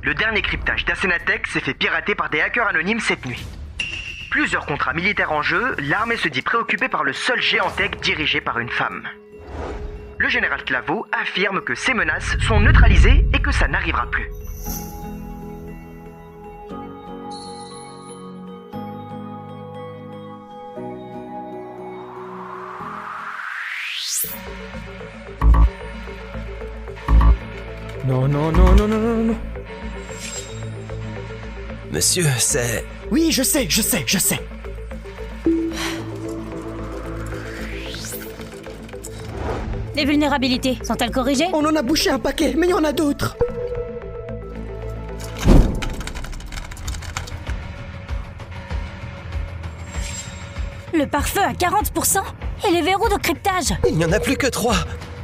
Le dernier cryptage d'Asenatech s'est fait pirater par des hackers anonymes cette nuit. Plusieurs contrats militaires en jeu, l'armée se dit préoccupée par le seul géant tech dirigé par une femme. Le général Claveau affirme que ces menaces sont neutralisées et que ça n'arrivera plus. Non, non, non, non, non, non, non. Monsieur, c'est... Oui, je sais. Les vulnérabilités, sont-elles corrigées? On en a bouché un paquet, mais il y en a d'autres. Le pare-feu à 40% et les verrous de cryptage. Il n'y en a plus que 3.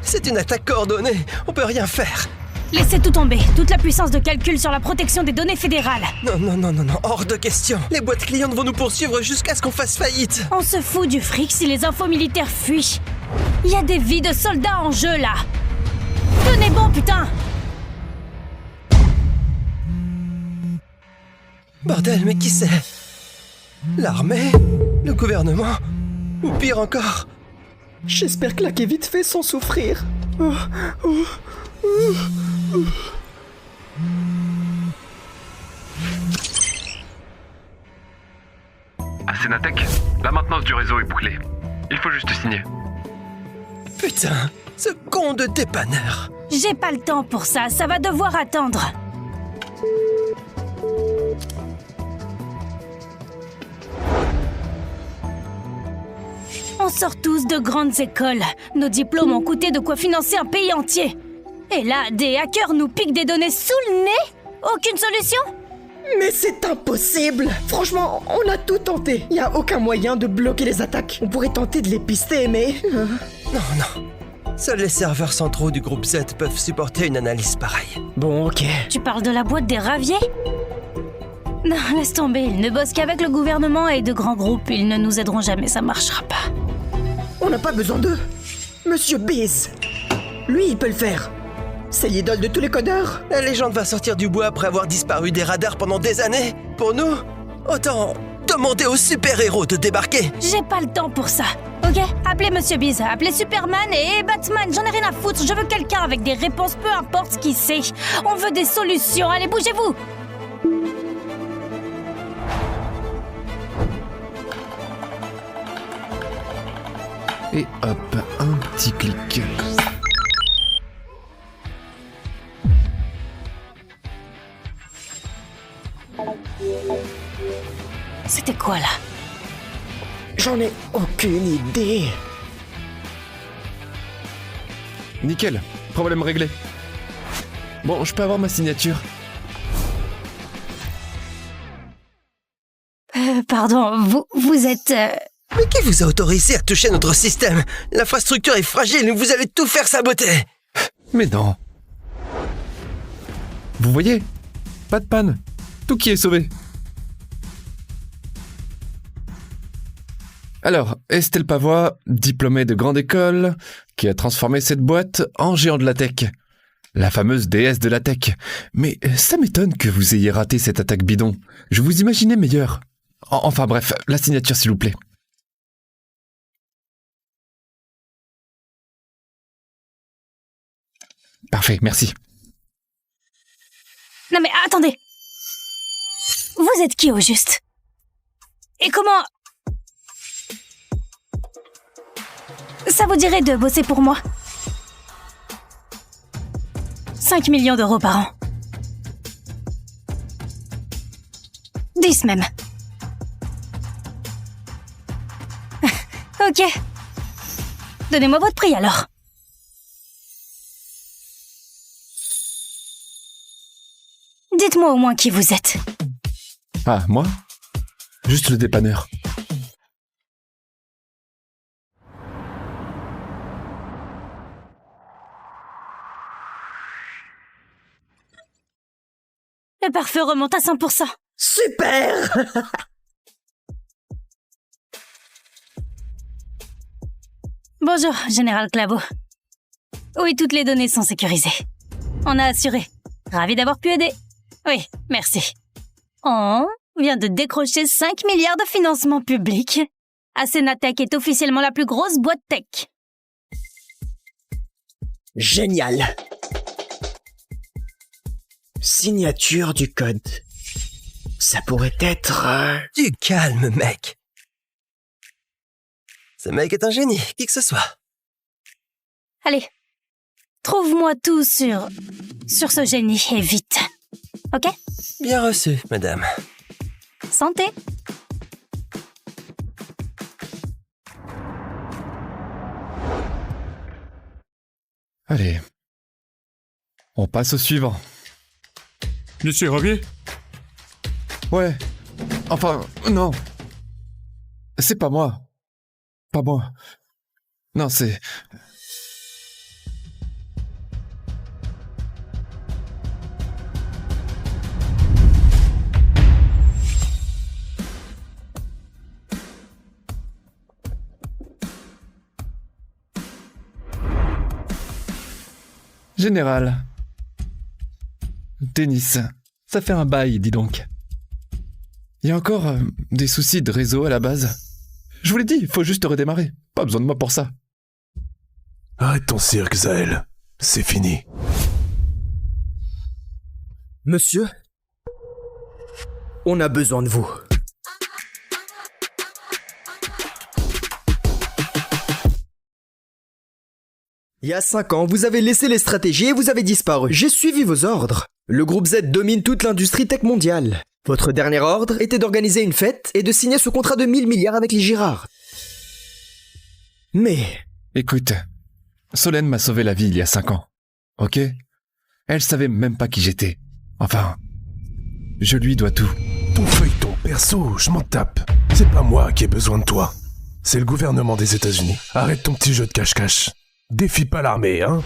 C'est une attaque coordonnée. On peut rien faire. Laissez tout tomber, toute la puissance de calcul sur la protection des données fédérales. Non, hors de question. Les boîtes clientes vont nous poursuivre jusqu'à ce qu'on fasse faillite. On se fout du fric si les infos militaires fuient. Il y a des vies de soldats en jeu, là. Tenez bon, putain! Bordel, mais qui c'est? L'armée? Le gouvernement? Ou pire encore? J'espère claquer vite fait sans souffrir. Asenatech, la maintenance du réseau est bouclée. Il faut juste signer. Putain, ce con de dépanneur. J'ai pas le temps pour ça, ça va devoir attendre. On sort tous de grandes écoles. Nos diplômes ont coûté de quoi financer un pays entier. Et là, des hackers nous piquent des données sous le nez? Aucune solution? Mais c'est impossible. Franchement, on a tout tenté. Il n'y a aucun moyen de bloquer les attaques. On pourrait tenter de les pister, mais... Non. Seuls les serveurs centraux du groupe Z peuvent supporter une analyse pareille. Bon, ok. Tu parles de la boîte des Raviers? Non, laisse tomber, ils ne bossent qu'avec le gouvernement et de grands groupes. Ils ne nous aideront jamais, ça marchera pas. On n'a pas besoin d'eux. Monsieur Biz. Lui, il peut le faire. C'est l'idole de tous les codeurs. La légende va sortir du bois après avoir disparu des radars pendant des années. Pour nous, autant demander aux super-héros de débarquer. J'ai pas le temps pour ça. Ok, appelez Monsieur Biz, appelez Superman et Batman, j'en ai rien à foutre. Je veux quelqu'un avec des réponses, peu importe ce qu'il sait. On veut des solutions, allez, bougez-vous. Et hop, un petit clic. C'était quoi là? J'en ai aucune idée. Nickel, problème réglé. Bon, je peux avoir ma signature? Pardon, vous êtes... Mais qui vous a autorisé à toucher notre système? L'infrastructure est fragile et vous allez tout faire saboter. Mais non. Vous voyez? Pas de panne. Tout qui est sauvé. Alors, Estelle Pavois, diplômée de grande école, qui a transformé cette boîte en géant de la tech. La fameuse déesse de la tech. Mais ça m'étonne que vous ayez raté cette attaque bidon. Je vous imaginais meilleur. Enfin bref, la signature s'il vous plaît. Parfait, merci. Non mais attendez. Vous êtes qui au juste? Et comment... Ça vous dirait de bosser pour moi? 5 millions d'euros par an. 10 même. Ok. Donnez-moi votre prix alors. Dites-moi au moins qui vous êtes. Ah, moi? Juste le dépanneur. Le pare-feu remonte à 100%. Super. Bonjour, Général Claveau. Oui, toutes les données sont sécurisées. On a assuré. Ravi d'avoir pu aider. Oui, merci. On vient de décrocher 5 milliards de financement public. Asenatech est officiellement la plus grosse boîte tech. Génial. Signature du code. Ça pourrait être... Du calme, mec. Ce mec est un génie, qui que ce soit. Allez, trouve-moi tout sur ce génie et vite. Ok? Bien reçu, madame. Santé. Allez. On passe au suivant. Monsieur Ravier? Ouais. Enfin, non. C'est pas moi. Pas moi. Non, c'est... Général. Denis, ça fait un bail, dis donc. Il y a encore des soucis de réseau à la base. Je vous l'ai dit, il faut juste redémarrer. Pas besoin de moi pour ça. Arrête ton cirque, Zaël. C'est fini. Monsieur, on a besoin de vous. Il y a 5 ans, vous avez laissé les stratégies et vous avez disparu. J'ai suivi vos ordres. Le groupe Z domine toute l'industrie tech mondiale. Votre dernier ordre était d'organiser une fête et de signer ce contrat de 1000 milliards avec les Girard. Mais... Écoute, Solène m'a sauvé la vie il y a 5 ans. Ok? Elle savait même pas qui j'étais. Enfin, je lui dois tout. Ton feuilleton perso, je m'en tape. C'est pas moi qui ai besoin de toi. C'est le gouvernement des États-Unis. Arrête ton petit jeu de cache-cache. Défie pas l'armée, hein?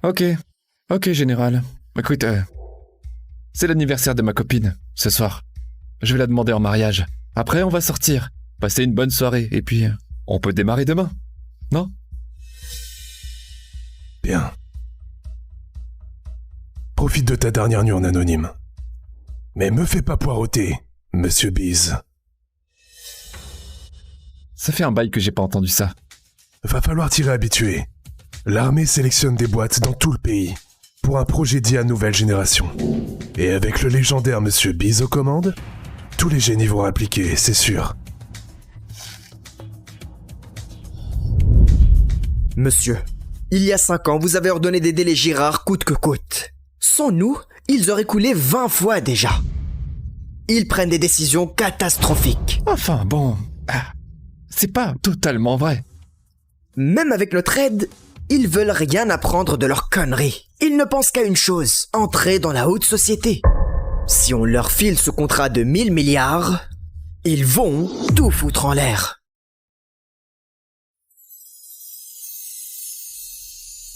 Ok, général. Écoute, c'est l'anniversaire de ma copine, ce soir. Je vais la demander en mariage. Après, on va sortir, passer une bonne soirée, et puis on peut démarrer demain, non? Bien. Profite de ta dernière nuit en anonyme. Mais me fais pas poireauter, Monsieur Biz. Ça fait un bail que j'ai pas entendu ça. Va falloir t'y réhabituer. L'armée sélectionne des boîtes dans tout le pays pour un projet dit à nouvelle génération. Et avec le légendaire Monsieur Biz aux commandes, tous les génies vont appliquer, c'est sûr. Monsieur, il y a 5 ans, vous avez ordonné d'aider les Girard coûte que coûte. Sans nous, ils auraient coulé 20 fois déjà. Ils prennent des décisions catastrophiques. Enfin, bon... c'est pas totalement vrai. Même avec notre aide, ils veulent rien apprendre de leurs conneries. Ils ne pensent qu'à une chose, entrer dans la haute société. Si on leur file ce contrat de 1000 milliards, ils vont tout foutre en l'air.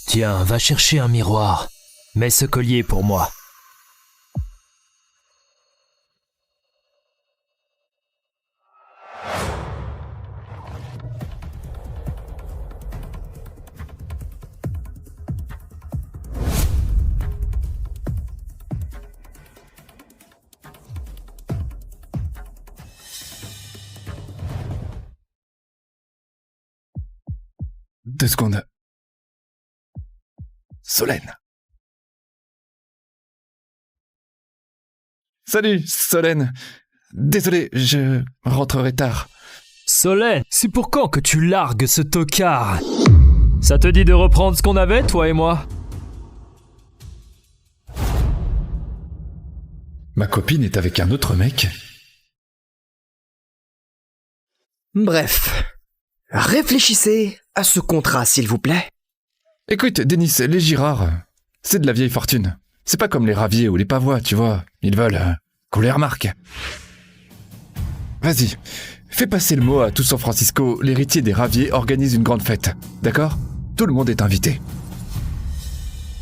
Tiens, va chercher un miroir. Mets ce collier pour moi. Deux secondes. Solène. Salut, Solène. Désolé, je rentrerai tard. Solène, c'est pour quand que tu largues ce tocard? Ça te dit de reprendre ce qu'on avait, toi et moi? Ma copine est avec un autre mec. Bref, réfléchissez à ce contrat, s'il vous plaît. Écoute, Denis, les Girard, c'est de la vieille fortune. C'est pas comme les Ravier ou les Pavois, tu vois. Ils veulent qu'on les remarque. Vas-y, fais passer le mot à tout San Francisco. L'héritier des Ravier organise une grande fête. D'accord? Tout le monde est invité.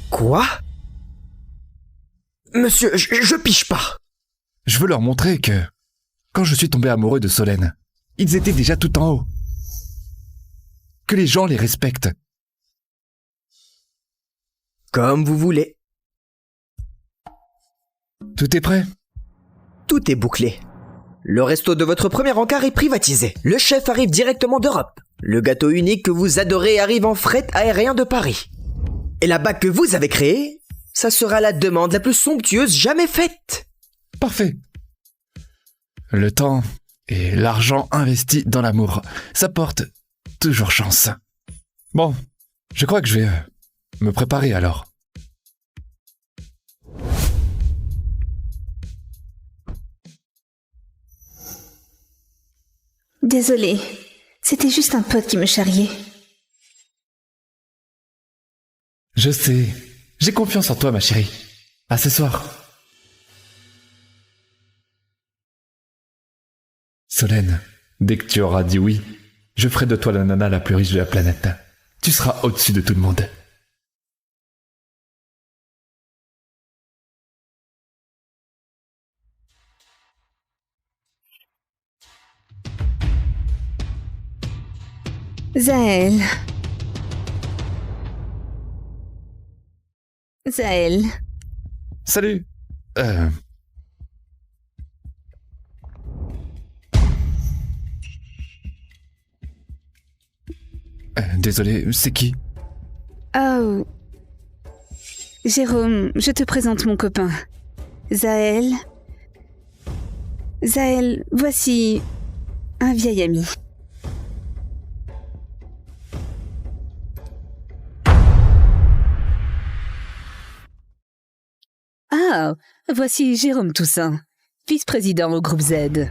Quoi? Monsieur, je piche pas. Je veux leur montrer que, quand je suis tombé amoureux de Solène, ils étaient déjà tout en haut. Que les gens les respectent. Comme vous voulez. Tout est prêt? Tout est bouclé. Le resto de votre premier encart est privatisé. Le chef arrive directement d'Europe. Le gâteau unique que vous adorez arrive en fret aérien de Paris. Et la bague que vous avez créée, ça sera la demande la plus somptueuse jamais faite. Parfait. Le temps et l'argent investis dans l'amour, ça porte toujours chance. Bon, je crois que je vais me préparer alors. Désolée, c'était juste un pote qui me charriait. Je sais, j'ai confiance en toi ma chérie. À ce soir. Solène, dès que tu auras dit oui, je ferai de toi la nana la plus riche de la planète. Tu seras au-dessus de tout le monde. Zaël. Zaël. Salut. Désolé, c'est qui? Oh. Jérôme, je te présente mon copain. Zaël. Zaël, voici un vieil ami. Ah, voici Jérôme Toussaint, vice-président au groupe Z.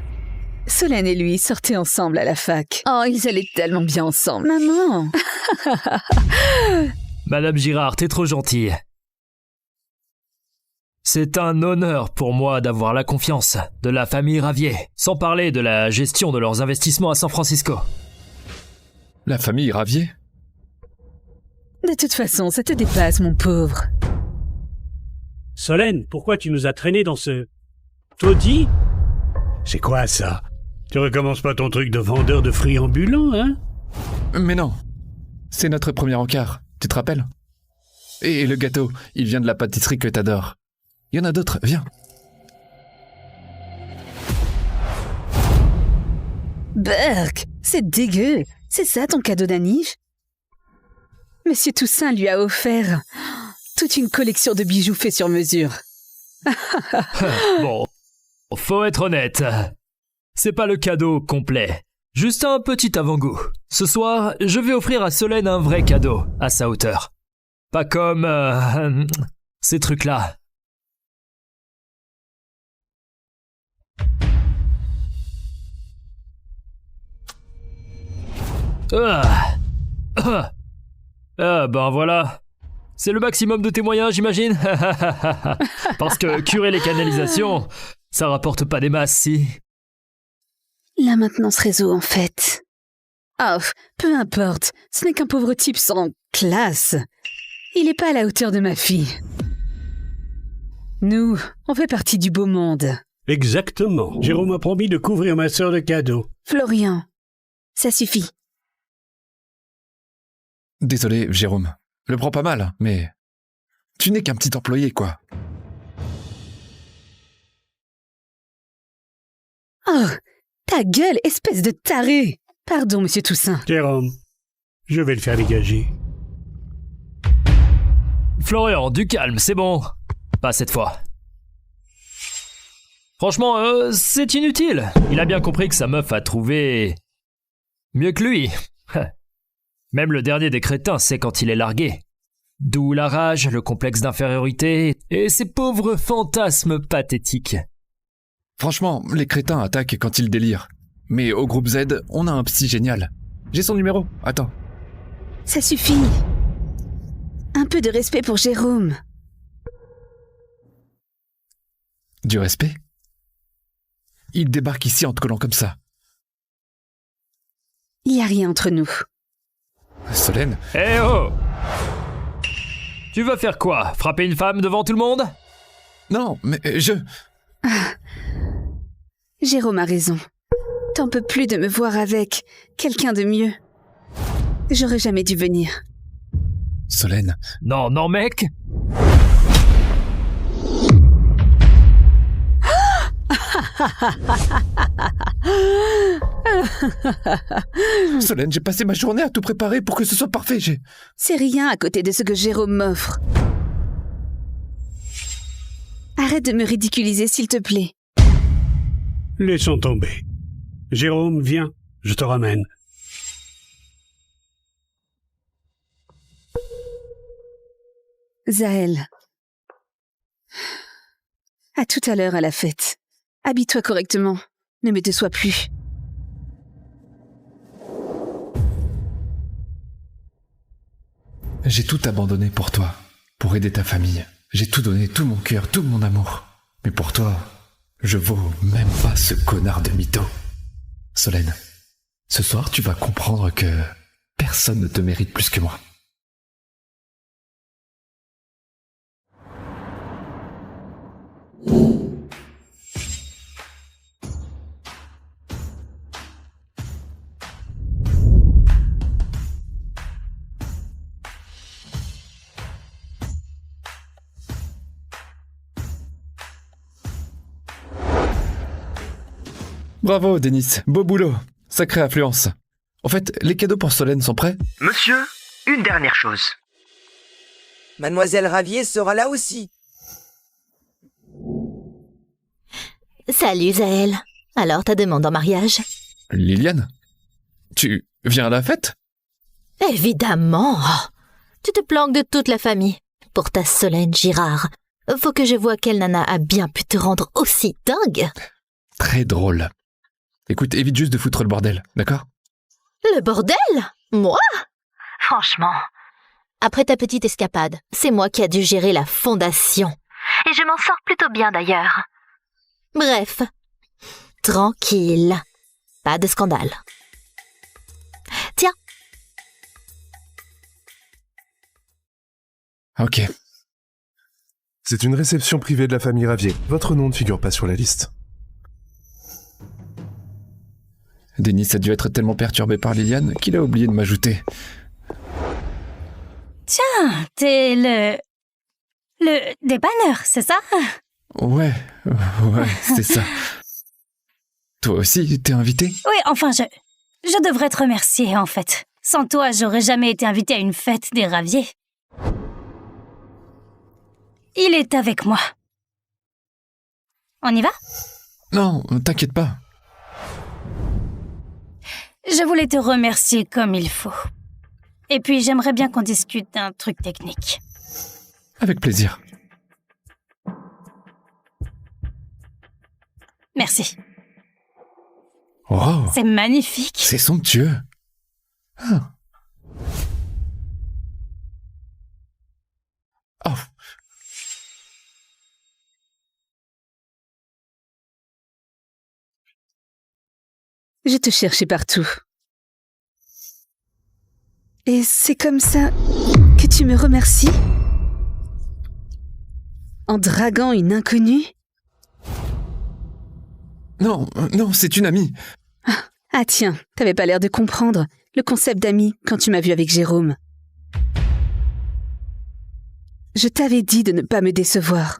Solène et lui sortaient ensemble à la fac. Oh, ils allaient tellement bien ensemble. Maman! Madame Girard, t'es trop gentille. C'est un honneur pour moi d'avoir la confiance de la famille Ravier, sans parler de la gestion de leurs investissements à San Francisco. La famille Ravier? De toute façon, ça te dépasse, mon pauvre. Solène, pourquoi tu nous as traînés dans ce taudis? C'est quoi ça? Tu recommences pas ton truc de vendeur de fruits ambulants, hein? Mais non, c'est notre premier encart, tu te rappelles? Et le gâteau, il vient de la pâtisserie que t'adores. Il y en a d'autres, viens. Burk, c'est dégueu. C'est ça ton cadeau d'anniv? Monsieur Toussaint lui a offert toute une collection de bijoux faits sur mesure. Bon, faut être honnête. C'est pas le cadeau complet. Juste un petit avant-goût. Ce soir, je vais offrir à Solène un vrai cadeau, à sa hauteur. Pas comme... ces trucs-là. Ben voilà. C'est le maximum de tes moyens, j'imagine. Parce que curer les canalisations, ça rapporte pas des masses, si. La maintenance réseau, en fait. Oh, peu importe. Ce n'est qu'un pauvre type sans classe. Il n'est pas à la hauteur de ma fille. Nous, on fait partie du beau monde. Exactement. Jérôme a promis de couvrir ma sœur de cadeaux. Florian, ça suffit. Désolé, Jérôme. Le prends pas mal, mais... Tu n'es qu'un petit employé, quoi. Oh, ta gueule, espèce de taré! Pardon, monsieur Toussaint. Jérôme, je vais le faire dégager. Florian, du calme, c'est bon. Pas cette fois. Franchement, c'est inutile. Il a bien compris que sa meuf a trouvé... mieux que lui. Même le dernier des crétins sait quand il est largué. D'où la rage, le complexe d'infériorité et ces pauvres fantasmes pathétiques. Franchement, les crétins attaquent quand ils délirent. Mais au groupe Z, on a un psy génial. J'ai son numéro, attends. Ça suffit. Un peu de respect pour Jérôme. Du respect? Il débarque ici en te collant comme ça. Il n'y a rien entre nous. Solène? Eh oh! Tu vas faire quoi? Frapper une femme devant tout le monde? Non, mais Jérôme a raison. T'en peux plus de me voir avec quelqu'un de mieux. J'aurais jamais dû venir. Solène? Non, mec! Solène, j'ai passé ma journée à tout préparer pour que ce soit parfait. C'est rien à côté de ce que Jérôme m'offre. Arrête de me ridiculiser, s'il te plaît. Laissons tomber. Jérôme, viens, je te ramène. Zahel. À tout à l'heure à la fête. Habille-toi correctement. Ne me déçois plus. J'ai tout abandonné pour toi, pour aider ta famille. J'ai tout donné, tout mon cœur, tout mon amour. Mais pour toi, je vaux même pas ce connard de mytho. Solène, ce soir tu vas comprendre que personne ne te mérite plus que moi. Bravo, Denis. Beau boulot. Sacrée affluence. En fait, les cadeaux pour Solène sont prêts? Monsieur, une dernière chose. Mademoiselle Ravier sera là aussi. Salut, Zahel. Alors, ta demande en mariage? Liliane? Tu viens à la fête? Évidemment. Tu te planques de toute la famille. Pour ta Solène Girard. Faut que je vois quelle nana a bien pu te rendre aussi dingue. Très drôle. Écoute, évite juste de foutre le bordel, d'accord? Le bordel? Moi? Franchement. Après ta petite escapade, c'est moi qui a dû gérer la fondation. Et je m'en sors plutôt bien d'ailleurs. Bref. Tranquille. Pas de scandale. Tiens. Ok. C'est une réception privée de la famille Ravier. Votre nom ne figure pas sur la liste. Denis a dû être tellement perturbé par Liliane qu'il a oublié de m'ajouter. Tiens, t'es le dépanneur, c'est ça? Ouais, c'est ça. Toi aussi, t'es invité? Oui, enfin, je devrais te remercier, en fait. Sans toi, j'aurais jamais été invitée à une fête des Raviers. Il est avec moi. On y va? Non, t'inquiète pas. Je voulais te remercier comme il faut. Et puis, j'aimerais bien qu'on discute d'un truc technique. Avec plaisir. Merci. Oh, c'est magnifique. C'est somptueux. Ah. Oh. Je te cherchais partout. Et c'est comme ça que tu me remercies? En draguant une inconnue? Non, c'est une amie. Ah tiens, t'avais pas l'air de comprendre le concept d'ami quand tu m'as vu avec Jérôme. Je t'avais dit de ne pas me décevoir.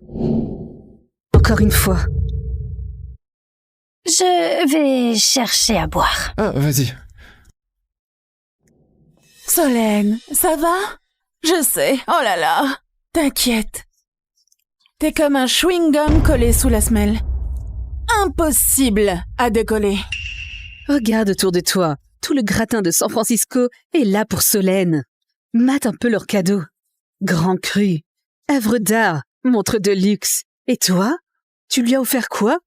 Encore une fois. Je vais chercher à boire. Ah, vas-y. Solène, ça va? Je sais, oh là là, t'inquiète. T'es comme un chewing-gum collé sous la semelle. Impossible à décoller. Regarde autour de toi, tout le gratin de San Francisco est là pour Solène. Mate un peu leurs cadeaux. Grand cru, œuvre d'art, montre de luxe. Et toi? Tu lui as offert quoi?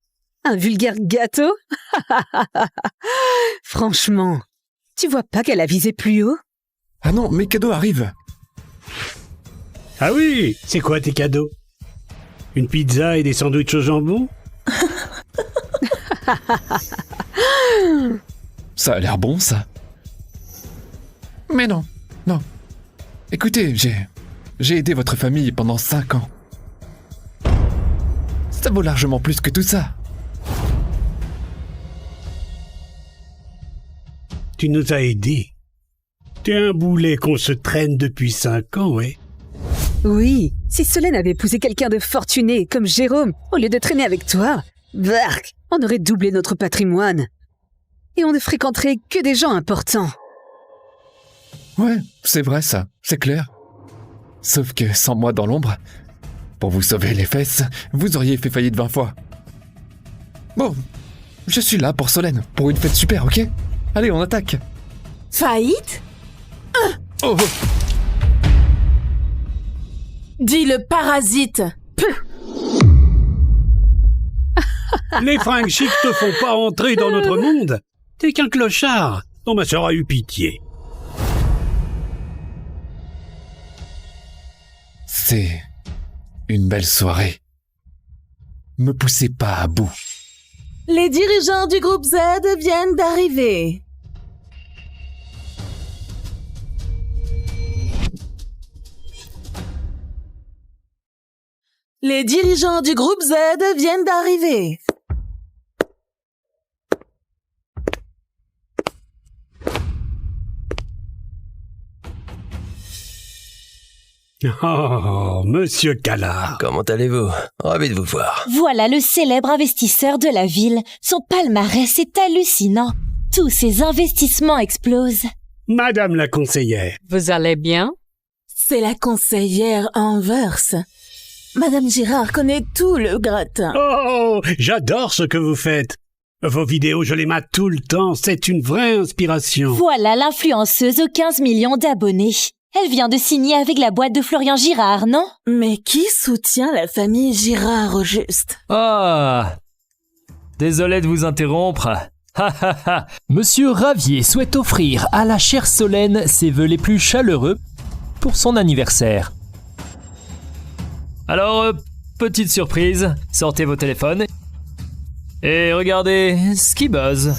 Un vulgaire gâteau? Franchement, tu vois pas qu'elle a visé plus haut? Ah non, mes cadeaux arrivent. Ah oui, c'est quoi tes cadeaux? Une pizza et des sandwichs au jambon? Ça a l'air bon, ça. Mais non. Écoutez, j'ai aidé votre famille pendant 5 ans. Ça vaut largement plus que tout ça. Tu nous as aidés. T'es un boulet qu'on se traîne depuis 5 ans, ouais? Oui, si Solène avait épousé quelqu'un de fortuné comme Jérôme, au lieu de traîner avec toi, Bark, on aurait doublé notre patrimoine. Et on ne fréquenterait que des gens importants. Ouais, c'est vrai ça, c'est clair. Sauf que sans moi dans l'ombre, pour vous sauver les fesses, vous auriez fait faillite 20 fois. Bon, je suis là pour Solène, pour une fête super, ok? Allez, on attaque. Faillite? Oh, Dis le parasite. Les fringues chics te font pas entrer dans notre monde. T'es qu'un clochard dont ma sœur a eu pitié. c'est une belle soirée. Me poussez pas à bout. Les dirigeants du groupe Z viennent d'arriver. Les dirigeants du groupe Z viennent d'arriver. Oh, Monsieur Callard. Comment allez-vous? Ravi de vous voir. Voilà le célèbre investisseur de la ville. Son palmarès est hallucinant. Tous ses investissements explosent. Madame la conseillère. Vous allez bien? C'est la conseillère Anvers. Madame Girard connaît tout le gratin. Oh, j'adore ce que vous faites. Vos vidéos, je les mate tout le temps. C'est une vraie inspiration. Voilà l'influenceuse aux 15 millions d'abonnés. Elle vient de signer avec la boîte de Florian Girard, non? Mais qui soutient la famille Girard au juste? Ah! Désolé de vous interrompre. Monsieur Ravier souhaite offrir à la chère Solène ses vœux les plus chaleureux pour son anniversaire. Alors, petite surprise, sortez vos téléphones et regardez ce qui buzz.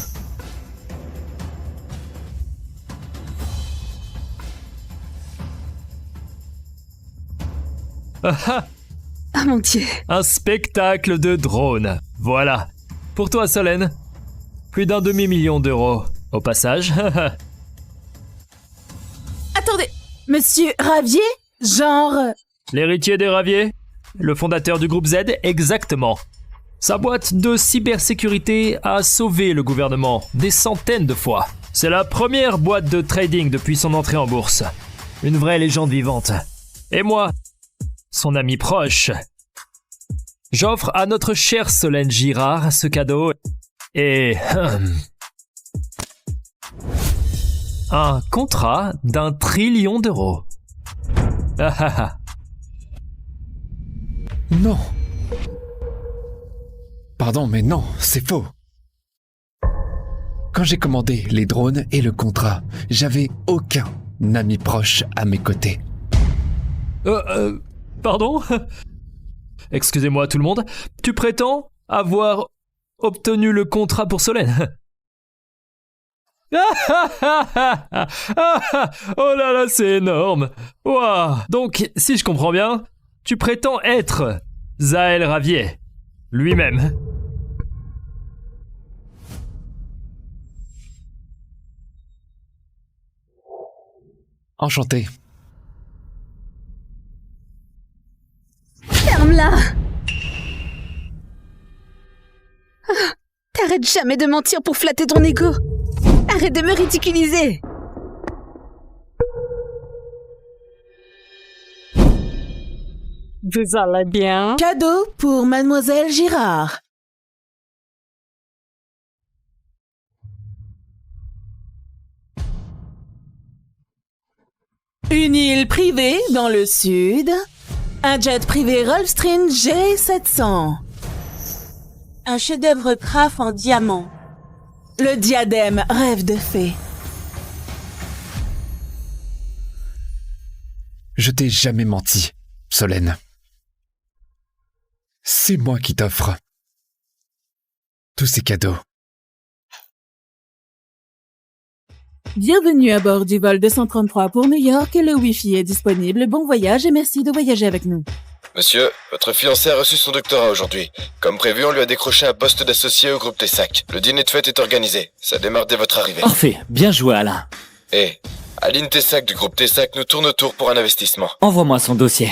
Ah mon Dieu. Un spectacle de drones. Voilà. Pour toi, Solène. Plus d'un demi-million d'euros. Au passage. Attendez, Monsieur Ravier? Genre... L'héritier des Raviers? Le fondateur du groupe Z? Exactement. Sa boîte de cybersécurité a sauvé le gouvernement des centaines de fois. C'est la première boîte de trading depuis son entrée en bourse. Une vraie légende vivante. Et moi, son ami proche. J'offre à notre chère Solène Girard ce cadeau et... un contrat d'1 trillion d'euros. Non. Pardon, mais non, c'est faux. Quand j'ai commandé les drones et le contrat, j'avais aucun ami proche à mes côtés. Pardon? Excusez-moi tout le monde, tu prétends avoir obtenu le contrat pour Solène? Oh là là, c'est énorme! Waouh! Donc, si je comprends bien, tu prétends être Zaël Ravier, lui-même. Enchanté. Ferme-la! Ah, t'arrêtes jamais de mentir pour flatter ton ego. Arrête de me ridiculiser. Vous allez bien? Cadeau pour Mademoiselle Girard. Une île privée dans le sud. Un jet privé Gulfstream G700. Un chef-d'œuvre Craft en diamant. Le diadème rêve de fée. Je t'ai jamais menti, Solène. C'est moi qui t'offre tous ces cadeaux. Bienvenue à bord du vol 233 pour New York. Le Wi-Fi est disponible. Bon voyage et merci de voyager avec nous. Monsieur, votre fiancé a reçu son doctorat aujourd'hui. Comme prévu, on lui a décroché un poste d'associé au groupe Tessac. Le dîner de fête est organisé. Ça démarre dès votre arrivée. Parfait, bien joué Alain. Et Aline Tessac du groupe Tessac nous tourne autour pour un investissement. Envoie-moi son dossier.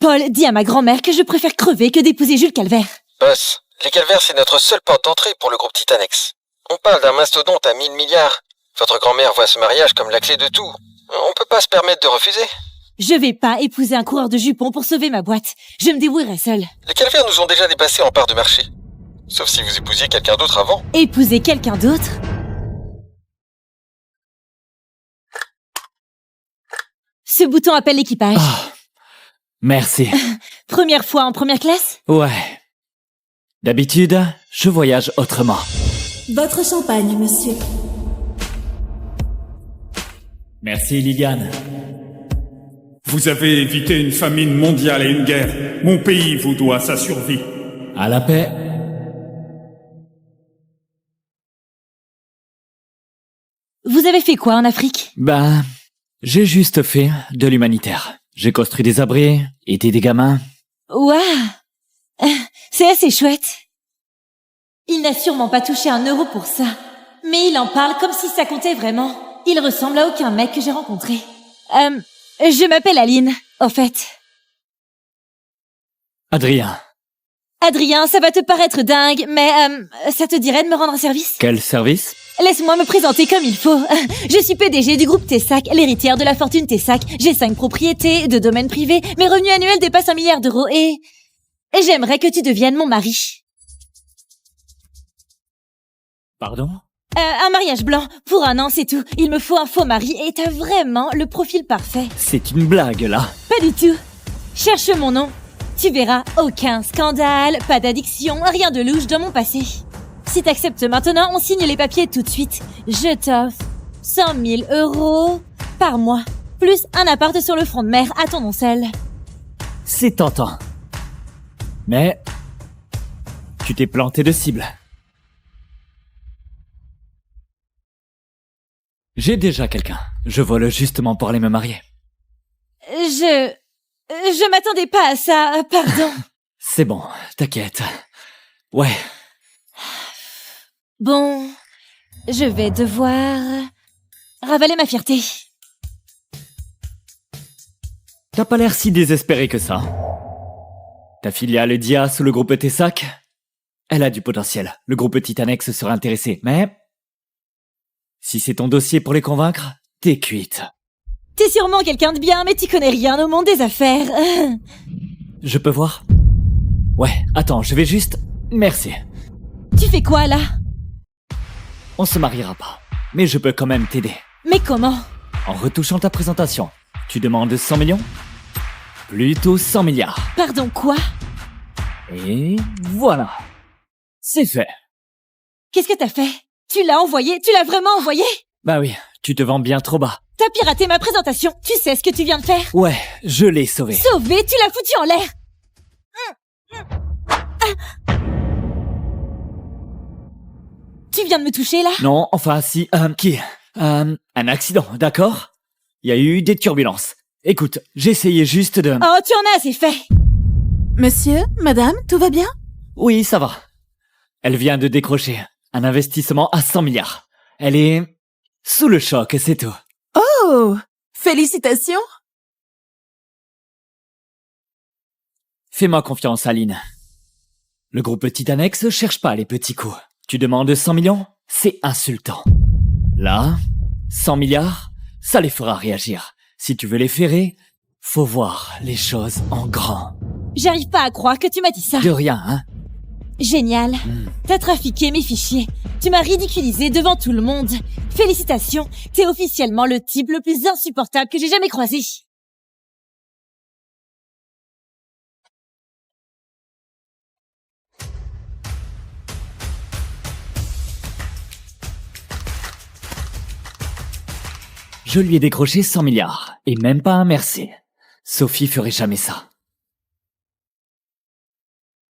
Paul, dis à ma grand-mère que je préfère crever que d'épouser Jules Calvaire. Boss, les Calvaires, c'est notre seule porte d'entrée pour le groupe Titanex. On parle d'un mastodonte à 1000 milliards. Votre grand-mère voit ce mariage comme la clé de tout. On peut pas se permettre de refuser. Je vais pas épouser un coureur de jupons pour sauver ma boîte. Je me débrouillerai seule. Les Calvaires nous ont déjà dépassés en part de marché. Sauf si vous épousiez quelqu'un d'autre avant. Épouser quelqu'un d'autre? Ce bouton appelle l'équipage. Merci. Première fois en première classe? Ouais. D'habitude, je voyage autrement. Votre champagne, monsieur. Merci, Liliane. Vous avez évité une famine mondiale et une guerre. Mon pays vous doit sa survie. À la paix. Vous avez fait quoi en Afrique? Ben, j'ai juste fait de l'humanitaire. J'ai construit des abris, aidé des gamins. Ouah! C'est assez chouette. Il n'a sûrement pas touché un euro pour ça. Mais il en parle comme si ça comptait vraiment. Il ressemble à aucun mec que j'ai rencontré. Je m'appelle Aline, au fait. Adrien. Adrien, ça va te paraître dingue, mais ça te dirait de me rendre un service? Quel service? Laisse-moi me présenter comme il faut. Je suis PDG du groupe Tessac, l'héritière de la fortune Tessac. J'ai 5 propriétés, de domaines privés. Mes revenus annuels dépassent 1 milliard d'euros et j'aimerais que tu deviennes mon mari. Pardon? Un mariage blanc. Pour 1 an, c'est tout. Il me faut un faux mari et t'as vraiment le profil parfait. C'est une blague, là. Pas du tout. Cherche mon nom. Tu verras, aucun scandale, pas d'addiction, rien de louche dans mon passé. Si t'acceptes maintenant, on signe les papiers tout de suite. Je t'offre 100 000 euros par mois, plus un appart sur le front de mer à ton nom seul. C'est tentant. Mais... tu t'es planté de cible. J'ai déjà quelqu'un. Je vole justement pour aller me marier. Je m'attendais pas à ça, pardon. C'est bon, t'inquiète. Ouais. Bon, je vais devoir ravaler ma fierté. T'as pas l'air si désespéré que ça. Ta filiale Dia sous le groupe Tessac, elle a du potentiel. Le groupe Titanex serait intéressé, mais... si c'est ton dossier pour les convaincre, t'es cuite. T'es sûrement quelqu'un de bien, mais tu connais rien au monde des affaires. Je peux voir? Ouais, attends, je vais juste... Merci. Tu fais quoi, là? On se mariera pas, mais je peux quand même t'aider. Mais comment? En retouchant ta présentation. Tu demandes 100 millions? Plutôt 100 milliards. Pardon, quoi? Et voilà. C'est fait. Qu'est-ce que t'as fait? Tu l'as envoyé? Tu l'as vraiment envoyé? Bah oui, tu te vends bien trop bas. T'as piraté ma présentation. Tu sais ce que tu viens de faire? Ouais, je l'ai sauvé. Sauvé? Tu l'as foutu en l'air. Tu viens de me toucher, là? Non, enfin si... un accident, d'accord? Il y a eu des turbulences. Écoute, j'ai essayé juste de... Oh, tu en as assez fait. Monsieur, madame, tout va bien? Oui, ça va. Elle vient de décrocher un investissement à 100 milliards. Elle est... sous le choc, c'est tout. Oh! Félicitations! Fais-moi confiance, Aline. Le groupe Titanex cherche pas les petits coups. Tu demandes 100 millions? C'est insultant. Là, 100 milliards, ça les fera réagir. Si tu veux les ferrer, faut voir les choses en grand. J'arrive pas à croire que tu m'as dit ça. De rien, hein? Génial. T'as trafiqué mes fichiers. Tu m'as ridiculisé devant tout le monde. Félicitations, t'es officiellement le type le plus insupportable que j'ai jamais croisé. Je lui ai décroché 100 milliards, et même pas un merci. Sophie ferait jamais ça.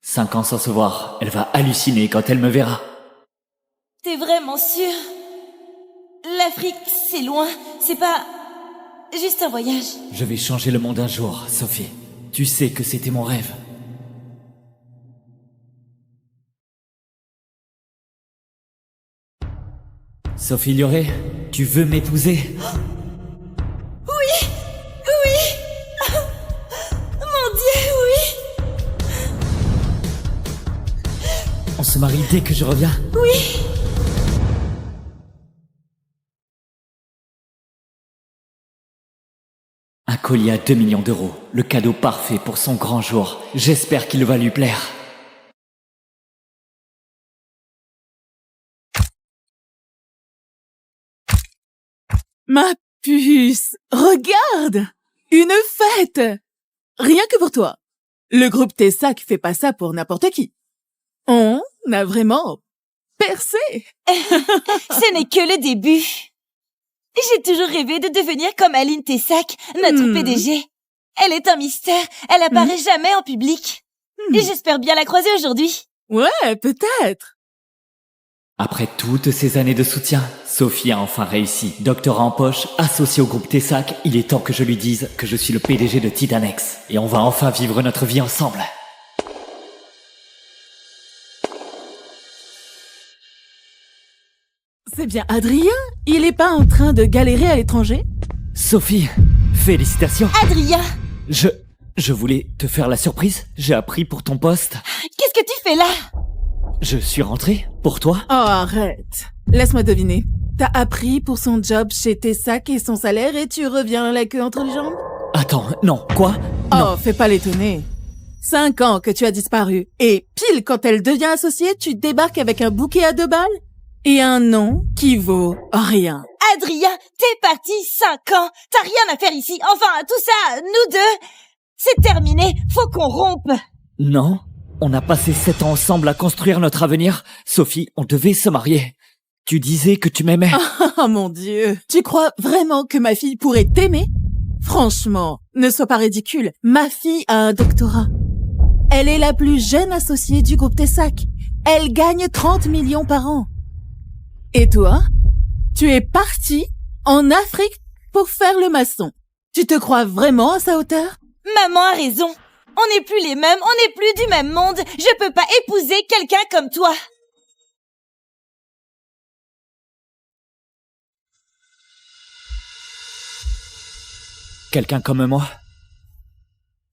5 ans sans se voir, elle va halluciner quand elle me verra. T'es vraiment sûr? L'Afrique, c'est loin, c'est pas... juste un voyage. Je vais changer le monde un jour, Sophie. Tu sais que c'était mon rêve. Sophie Lioré, tu veux m'épouser? Oui! Oui! Mon Dieu! se marie dès que je reviens? Oui. Un collier à 2 millions d'euros. Le cadeau parfait pour son grand jour. J'espère qu'il va lui plaire. Ma puce, regarde! Une fête! Rien que pour toi. Le groupe Tessac fait pas ça pour n'importe qui. On a vraiment percé. Ce n'est que le début. J'ai toujours rêvé de devenir comme Aline Tessac, notre PDG. Elle est un mystère, elle apparaît jamais en public. Et j'espère bien la croiser aujourd'hui. Ouais, peut-être. Après toutes ces années de soutien, Sophie a enfin réussi. Doctorat en poche, associé au groupe Tessac, il est temps que je lui dise que je suis le PDG de Titanex. Et on va enfin vivre notre vie ensemble. C'est bien Adrien? Il est pas en train de galérer à l'étranger? Sophie, félicitations. Adrien! Je voulais te faire la surprise. J'ai appris pour ton poste. Qu'est-ce que tu fais là? Je suis rentré pour toi. Oh, arrête. Laisse-moi deviner. T'as appris pour son job chez Tessac et son salaire et tu reviens la queue entre les jambes? Attends, non, quoi? Non. Oh, fais pas l'étonner. 5 ans que tu as disparu. Et pile quand elle devient associée, tu débarques avec un bouquet à 2 balles? Et un nom qui vaut rien. Adrien, t'es parti 5 ans. T'as rien à faire ici. Enfin, tout ça, nous deux, c'est terminé. Faut qu'on rompe. Non, on a passé 7 ans ensemble à construire notre avenir. Sophie, on devait se marier. Tu disais que tu m'aimais. Oh mon Dieu. Tu crois vraiment que ma fille pourrait t'aimer? Franchement, ne sois pas ridicule. Ma fille a un doctorat. Elle est la plus jeune associée du groupe Tessac. Elle gagne 30 millions par an. Et toi? Tu es parti en Afrique pour faire le maçon. Tu te crois vraiment à sa hauteur? Maman a raison. On n'est plus les mêmes, on n'est plus du même monde. Je peux pas épouser quelqu'un comme toi. Quelqu'un comme moi?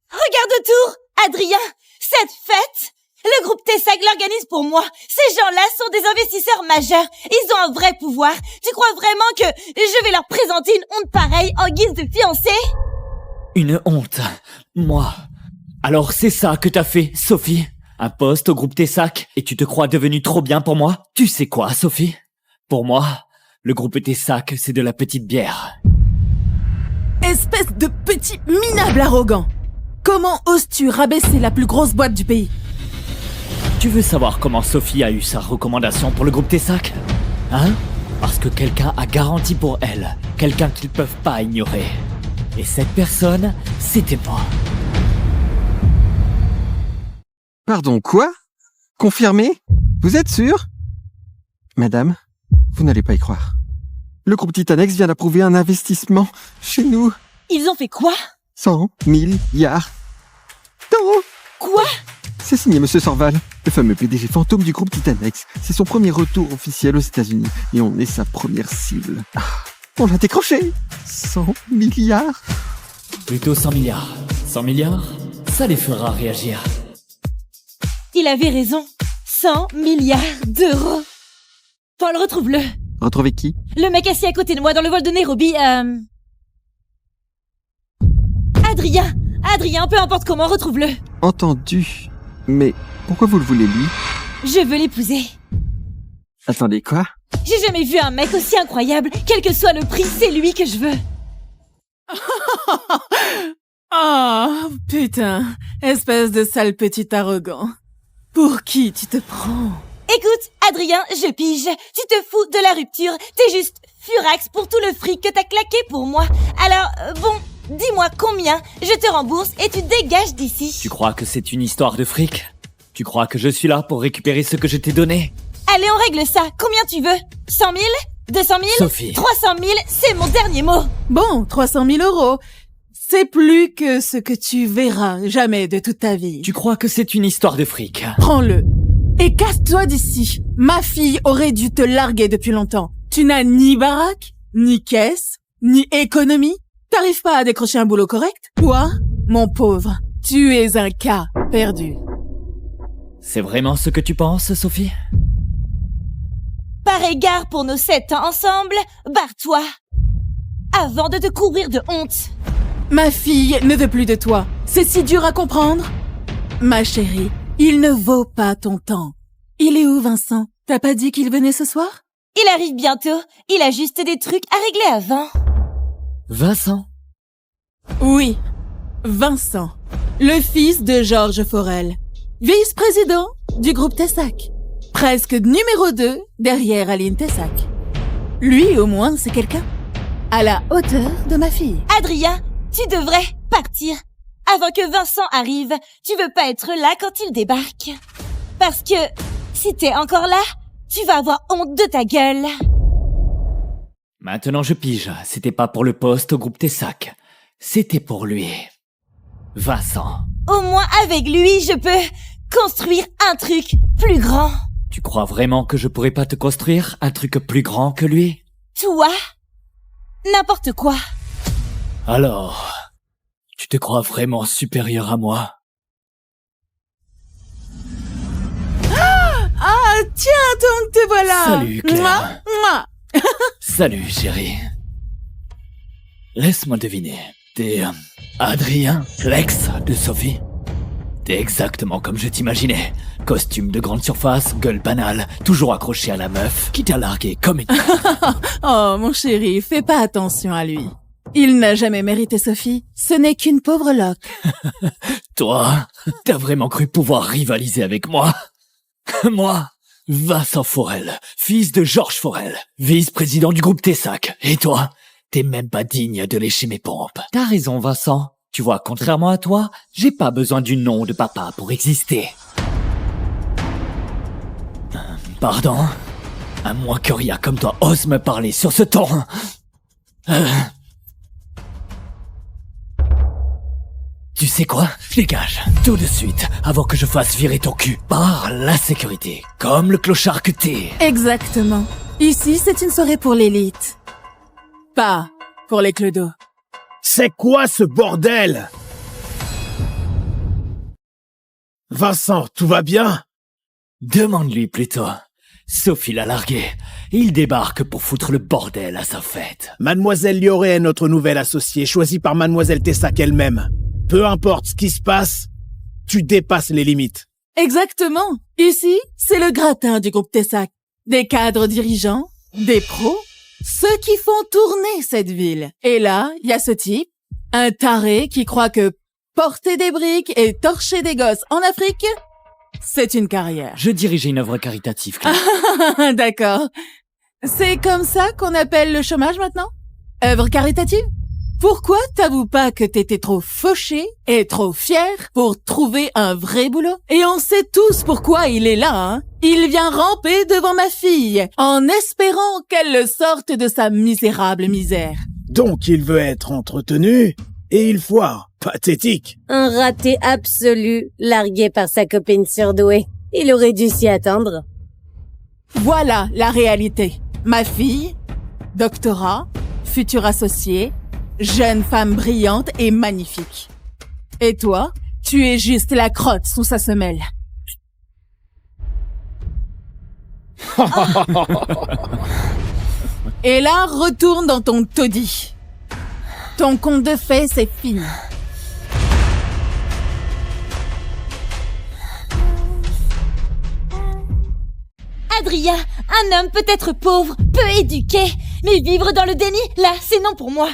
Regarde autour, Adrien. Cette fête, le groupe Tessac l'organise pour moi. Ces gens-là sont des investisseurs majeurs. Ils ont un vrai pouvoir. Tu crois vraiment que je vais leur présenter une honte pareille en guise de fiancée? Une honte? Moi? Alors c'est ça que t'as fait, Sophie? Un poste au groupe Tessac et tu te crois devenue trop bien pour moi? Tu sais quoi, Sophie? Pour moi, le groupe Tessac, c'est de la petite bière. Espèce de petit minable arrogant! Comment oses-tu rabaisser la plus grosse boîte du pays? Tu veux savoir comment Sophie a eu sa recommandation pour le groupe Tessac? Hein? Parce que quelqu'un a garanti pour elle, quelqu'un qu'ils peuvent pas ignorer. Et cette personne, c'était moi. Pardon, quoi? Confirmé? Vous êtes sûr? Madame, vous n'allez pas y croire. Le groupe Titanex vient d'approuver un investissement chez nous. Ils ont fait quoi? 100 milliards d'euros. Quoi? C'est signé Monsieur Sorval, le fameux PDG fantôme du groupe Titanex. C'est son premier retour officiel aux États-Unis et on est sa première cible. Ah, on l'a décroché. 100 milliards. Plutôt 100 milliards. 100 milliards, ça les fera réagir. Il avait raison. 100 milliards d'euros. Paul, retrouve-le. Retrouver qui? Le mec assis à côté de moi dans le vol de Nairobi, Adrien, peu importe comment, retrouve-le. Entendu. Mais pourquoi vous le voulez, lui? Je veux l'épouser. Attendez, quoi? J'ai jamais vu un mec aussi incroyable. Quel que soit le prix, c'est lui que je veux. Oh, putain. Espèce de sale petit arrogant. Pour qui tu te prends? Écoute, Adrien, je pige. Tu te fous de la rupture. T'es juste furax pour tout le fric que t'as claqué pour moi. Alors, bon, dis-moi combien, je te rembourse et tu dégages d'ici. Tu crois que c'est une histoire de fric? Tu crois que je suis là pour récupérer ce que je t'ai donné? Allez, on règle ça. Combien tu veux? 100 000? 200 000? Sophie. 300 000? C'est mon dernier mot. Bon, 300 000 euros. C'est plus que ce que tu verras jamais de toute ta vie. Tu crois que c'est une histoire de fric? Prends-le. Et casse-toi d'ici. Ma fille aurait dû te larguer depuis longtemps. Tu n'as ni baraque, ni caisse, ni économie. T'arrives pas à décrocher un boulot correct? Toi, mon pauvre, tu es un cas perdu. C'est vraiment ce que tu penses, Sophie? Par égard pour nos 7 ans ensemble, barre-toi. Avant de te couvrir de honte. Ma fille ne veut plus de toi. C'est si dur à comprendre. Ma chérie, il ne vaut pas ton temps. Il est où, Vincent? T'as pas dit qu'il venait ce soir? Il arrive bientôt. Il a juste des trucs à régler avant. Vincent? Oui, Vincent. Le fils de Georges Forel. Vice-président du groupe Tessac. Presque numéro 2 derrière Aline Tessac. Lui, au moins, c'est quelqu'un. À la hauteur de ma fille. Adrien, tu devrais partir. Avant que Vincent arrive, tu veux pas être là quand il débarque. Parce que, si t'es encore là, tu vas avoir honte de ta gueule. Maintenant je pige, c'était pas pour le poste au groupe Tessac. C'était pour lui. Vincent. Au moins avec lui, je peux construire un truc plus grand. Tu crois vraiment que je pourrais pas te construire un truc plus grand que lui? Toi? N'importe quoi. Alors, tu te crois vraiment supérieur à moi? Ah, tiens, donc te voilà. Salut, Claire. Mouah, mouah. Salut, chérie. Laisse-moi deviner. T'es Adrien, l'ex de Sophie? T'es exactement comme je t'imaginais. Costume de grande surface, gueule banale, toujours accroché à la meuf, qui t'a largué comme une... Oh, mon chéri, fais pas attention à lui. Il n'a jamais mérité Sophie. Ce n'est qu'une pauvre loque. Toi, t'as vraiment cru pouvoir rivaliser avec moi? Moi, Vincent Forel, fils de Georges Forel, vice-président du groupe Tessac. Et toi, t'es même pas digne de lécher mes pompes. T'as raison, Vincent. Tu vois, contrairement à toi, j'ai pas besoin du nom de papa pour exister. Pardon? À moins que Ria comme toi ose me parler sur ce ton. Tu sais quoi? Dégage, tout de suite, avant que je fasse virer ton cul par la sécurité, comme le clochard que t'es. Exactement. Ici, c'est une soirée pour l'élite. Pas pour les clodos. C'est quoi ce bordel? Vincent, tout va bien? Demande-lui plutôt. Sophie l'a largué. Il débarque pour foutre le bordel à sa fête. Mademoiselle Lioré est notre nouvelle associée, choisie par Mademoiselle Tessac elle-même. Peu importe ce qui se passe, tu dépasses les limites. Exactement. Ici, c'est le gratin du groupe Tessac. Des cadres dirigeants, des pros, ceux qui font tourner cette ville. Et là, il y a ce type, un taré qui croit que porter des briques et torcher des gosses en Afrique, c'est une carrière. Je dirigeais une œuvre caritative, Claire. D'accord. C'est comme ça qu'on appelle le chômage maintenant? Œuvre caritative? Pourquoi t'avoues pas que t'étais trop fauché et trop fier pour trouver un vrai boulot? Et on sait tous pourquoi il est là, hein? Il vient ramper devant ma fille, en espérant qu'elle le sorte de sa misérable misère. Donc il veut être entretenu, et il foire. Pathétique. Un raté absolu, largué par sa copine surdouée. Il aurait dû s'y attendre. Voilà la réalité. Ma fille, doctorat, futur associé, jeune femme brillante et magnifique. Et toi, tu es juste la crotte sous sa semelle. Et là, retourne dans ton taudis. Ton conte de fées, c'est fini. Adrien, un homme peut être pauvre, peu éduqué, mais vivre dans le déni, là, c'est non pour moi.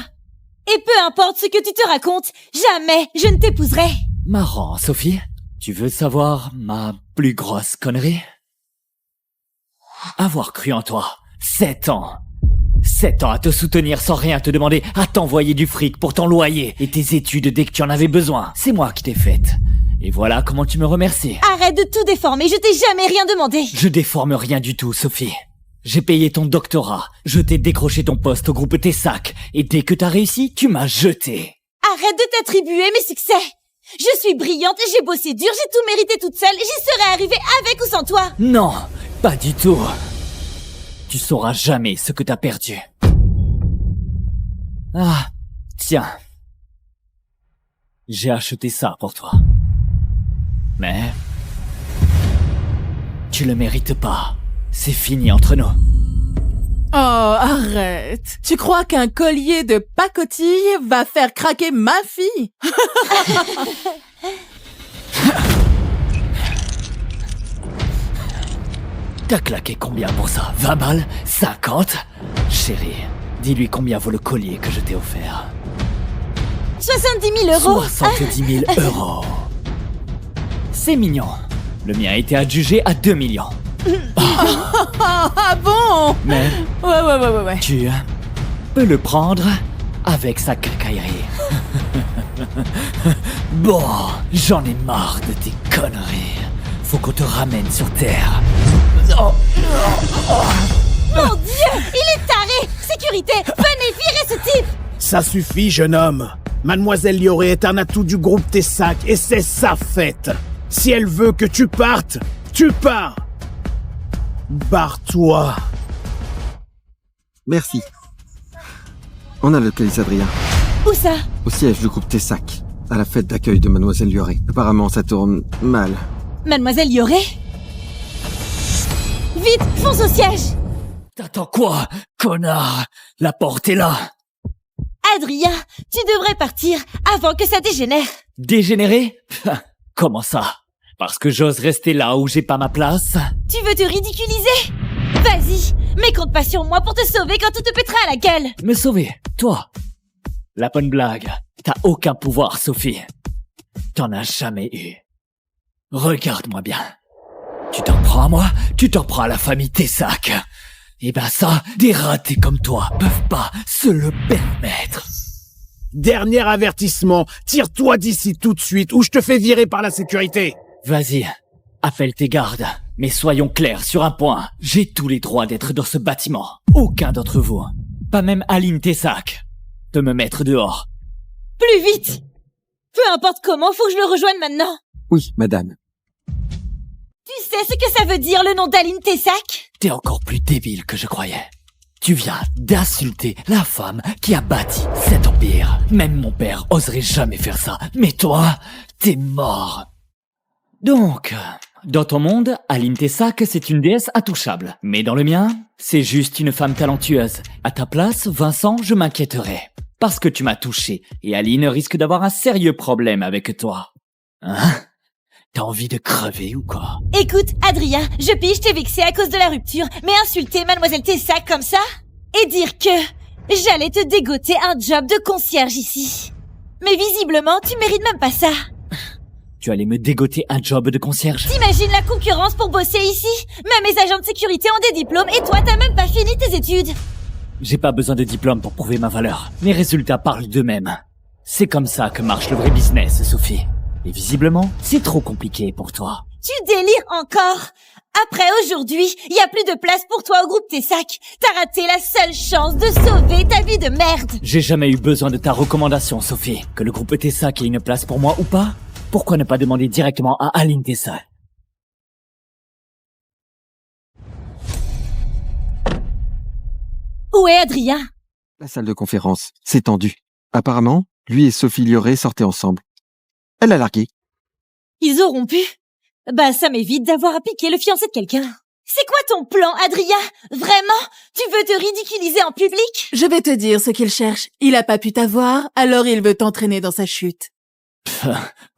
Et peu importe ce que tu te racontes, jamais je ne t'épouserai. Marrant, Sophie. Tu veux savoir ma plus grosse connerie? Avoir cru en toi. 7 ans. 7 ans à te soutenir sans rien te demander, à t'envoyer du fric pour ton loyer et tes études dès que tu en avais besoin. C'est moi qui t'ai faite. Et voilà comment tu me remercies. Arrête de tout déformer, je t'ai jamais rien demandé. Je déforme rien du tout, Sophie. J'ai payé ton doctorat, je t'ai décroché ton poste au groupe Tessac, et dès que t'as réussi, tu m'as jeté. Arrête de t'attribuer mes succès. Je suis brillante, j'ai bossé dur, j'ai tout mérité toute seule, j'y serais arrivée avec ou sans toi. Non, pas du tout. Tu sauras jamais ce que t'as perdu. Ah, tiens. J'ai acheté ça pour toi. Mais... tu le mérites pas. C'est fini entre nous. Oh, arrête. Tu crois qu'un collier de pacotille va faire craquer ma fille? T'as claqué combien pour ça? 20 balles? 50? Chérie, dis-lui combien vaut le collier que je t'ai offert. 70 000 euros. 70 000 euros. C'est mignon. Le mien a été adjugé à 2 millions. Ah bon? Mais Ouais. tu peux le prendre avec sa cacaillerie. Bon, j'en ai marre de tes conneries. Faut qu'on te ramène sur Terre. Mon Dieu, il est taré. Sécurité, venez virer ce type. Ça suffit, jeune homme. Mademoiselle Lioré est un atout du groupe Tessac et c'est sa fête. Si elle veut que tu partes, tu pars. Barre-toi. Merci. On a localisé Adrien. Où ça? Au siège du groupe Tessac, à la fête d'accueil de Mademoiselle Lioré. Apparemment, ça tourne mal. Mademoiselle Lioré? Vite, fonce au siège. T'attends quoi, connard? La porte est là. Adrien, tu devrais partir avant que ça dégénère. Dégénéré? Comment ça? Parce que j'ose rester là où j'ai pas ma place? Tu veux te ridiculiser? Vas-y, mais compte pas sur moi pour te sauver quand tout te pètera à la gueule. Me sauver? Toi? La bonne blague. T'as aucun pouvoir, Sophie. T'en as jamais eu. Regarde-moi bien. Tu t'en prends à moi? Tu t'en prends à la famille Tessac? Eh ben ça, des ratés comme toi peuvent pas se le permettre. Dernier avertissement, tire-toi d'ici tout de suite ou je te fais virer par la sécurité. Vas-y, appelle tes gardes. Mais soyons clairs sur un point. J'ai tous les droits d'être dans ce bâtiment. Aucun d'entre vous, pas même Aline Tessac, peut me mettre dehors. Plus vite! Peu importe comment, faut que je le rejoigne maintenant. Oui, madame. Tu sais ce que ça veut dire, le nom d'Aline Tessac? T'es encore plus débile que je croyais. Tu viens d'insulter la femme qui a bâti cet empire. Même mon père oserait jamais faire ça. Mais toi, t'es mort. Donc, dans ton monde, Aline Tessac, c'est une déesse intouchable. Mais dans le mien, c'est juste une femme talentueuse. À ta place, Vincent, je m'inquiéterais. Parce que tu m'as touché, et Aline risque d'avoir un sérieux problème avec toi. Hein? T'as envie de crever ou quoi? Écoute, Adrien, je pige t'ai vexé à cause de la rupture, mais insulter Mademoiselle Tessac comme ça? Et dire que j'allais te dégoter un job de concierge ici. Mais visiblement, tu mérites même pas ça. Tu allais me dégoter un job de concierge? T'imagines la concurrence pour bosser ici? Même mes agents de sécurité ont des diplômes et toi t'as même pas fini tes études. J'ai pas besoin de diplôme pour prouver ma valeur. Mes résultats parlent d'eux-mêmes. C'est comme ça que marche le vrai business, Sophie. Et visiblement, c'est trop compliqué pour toi. Tu délires encore? Après aujourd'hui, il y a plus de place pour toi au groupe Tessac. T'as raté la seule chance de sauver ta vie de merde. J'ai jamais eu besoin de ta recommandation, Sophie. Que le groupe Tessac ait une place pour moi ou pas? Pourquoi ne pas demander directement à Aline Tessac? Où est Adrien? La salle de conférence s'est tendue. Apparemment, lui et Sophie Lioré sortaient ensemble. Elle a largué. Ils auront pu? Bah, ça m'évite d'avoir à piquer le fiancé de quelqu'un. C'est quoi ton plan, Adrien? Vraiment? Tu veux te ridiculiser en public? Je vais te dire ce qu'il cherche. Il a pas pu t'avoir, alors il veut t'entraîner dans sa chute.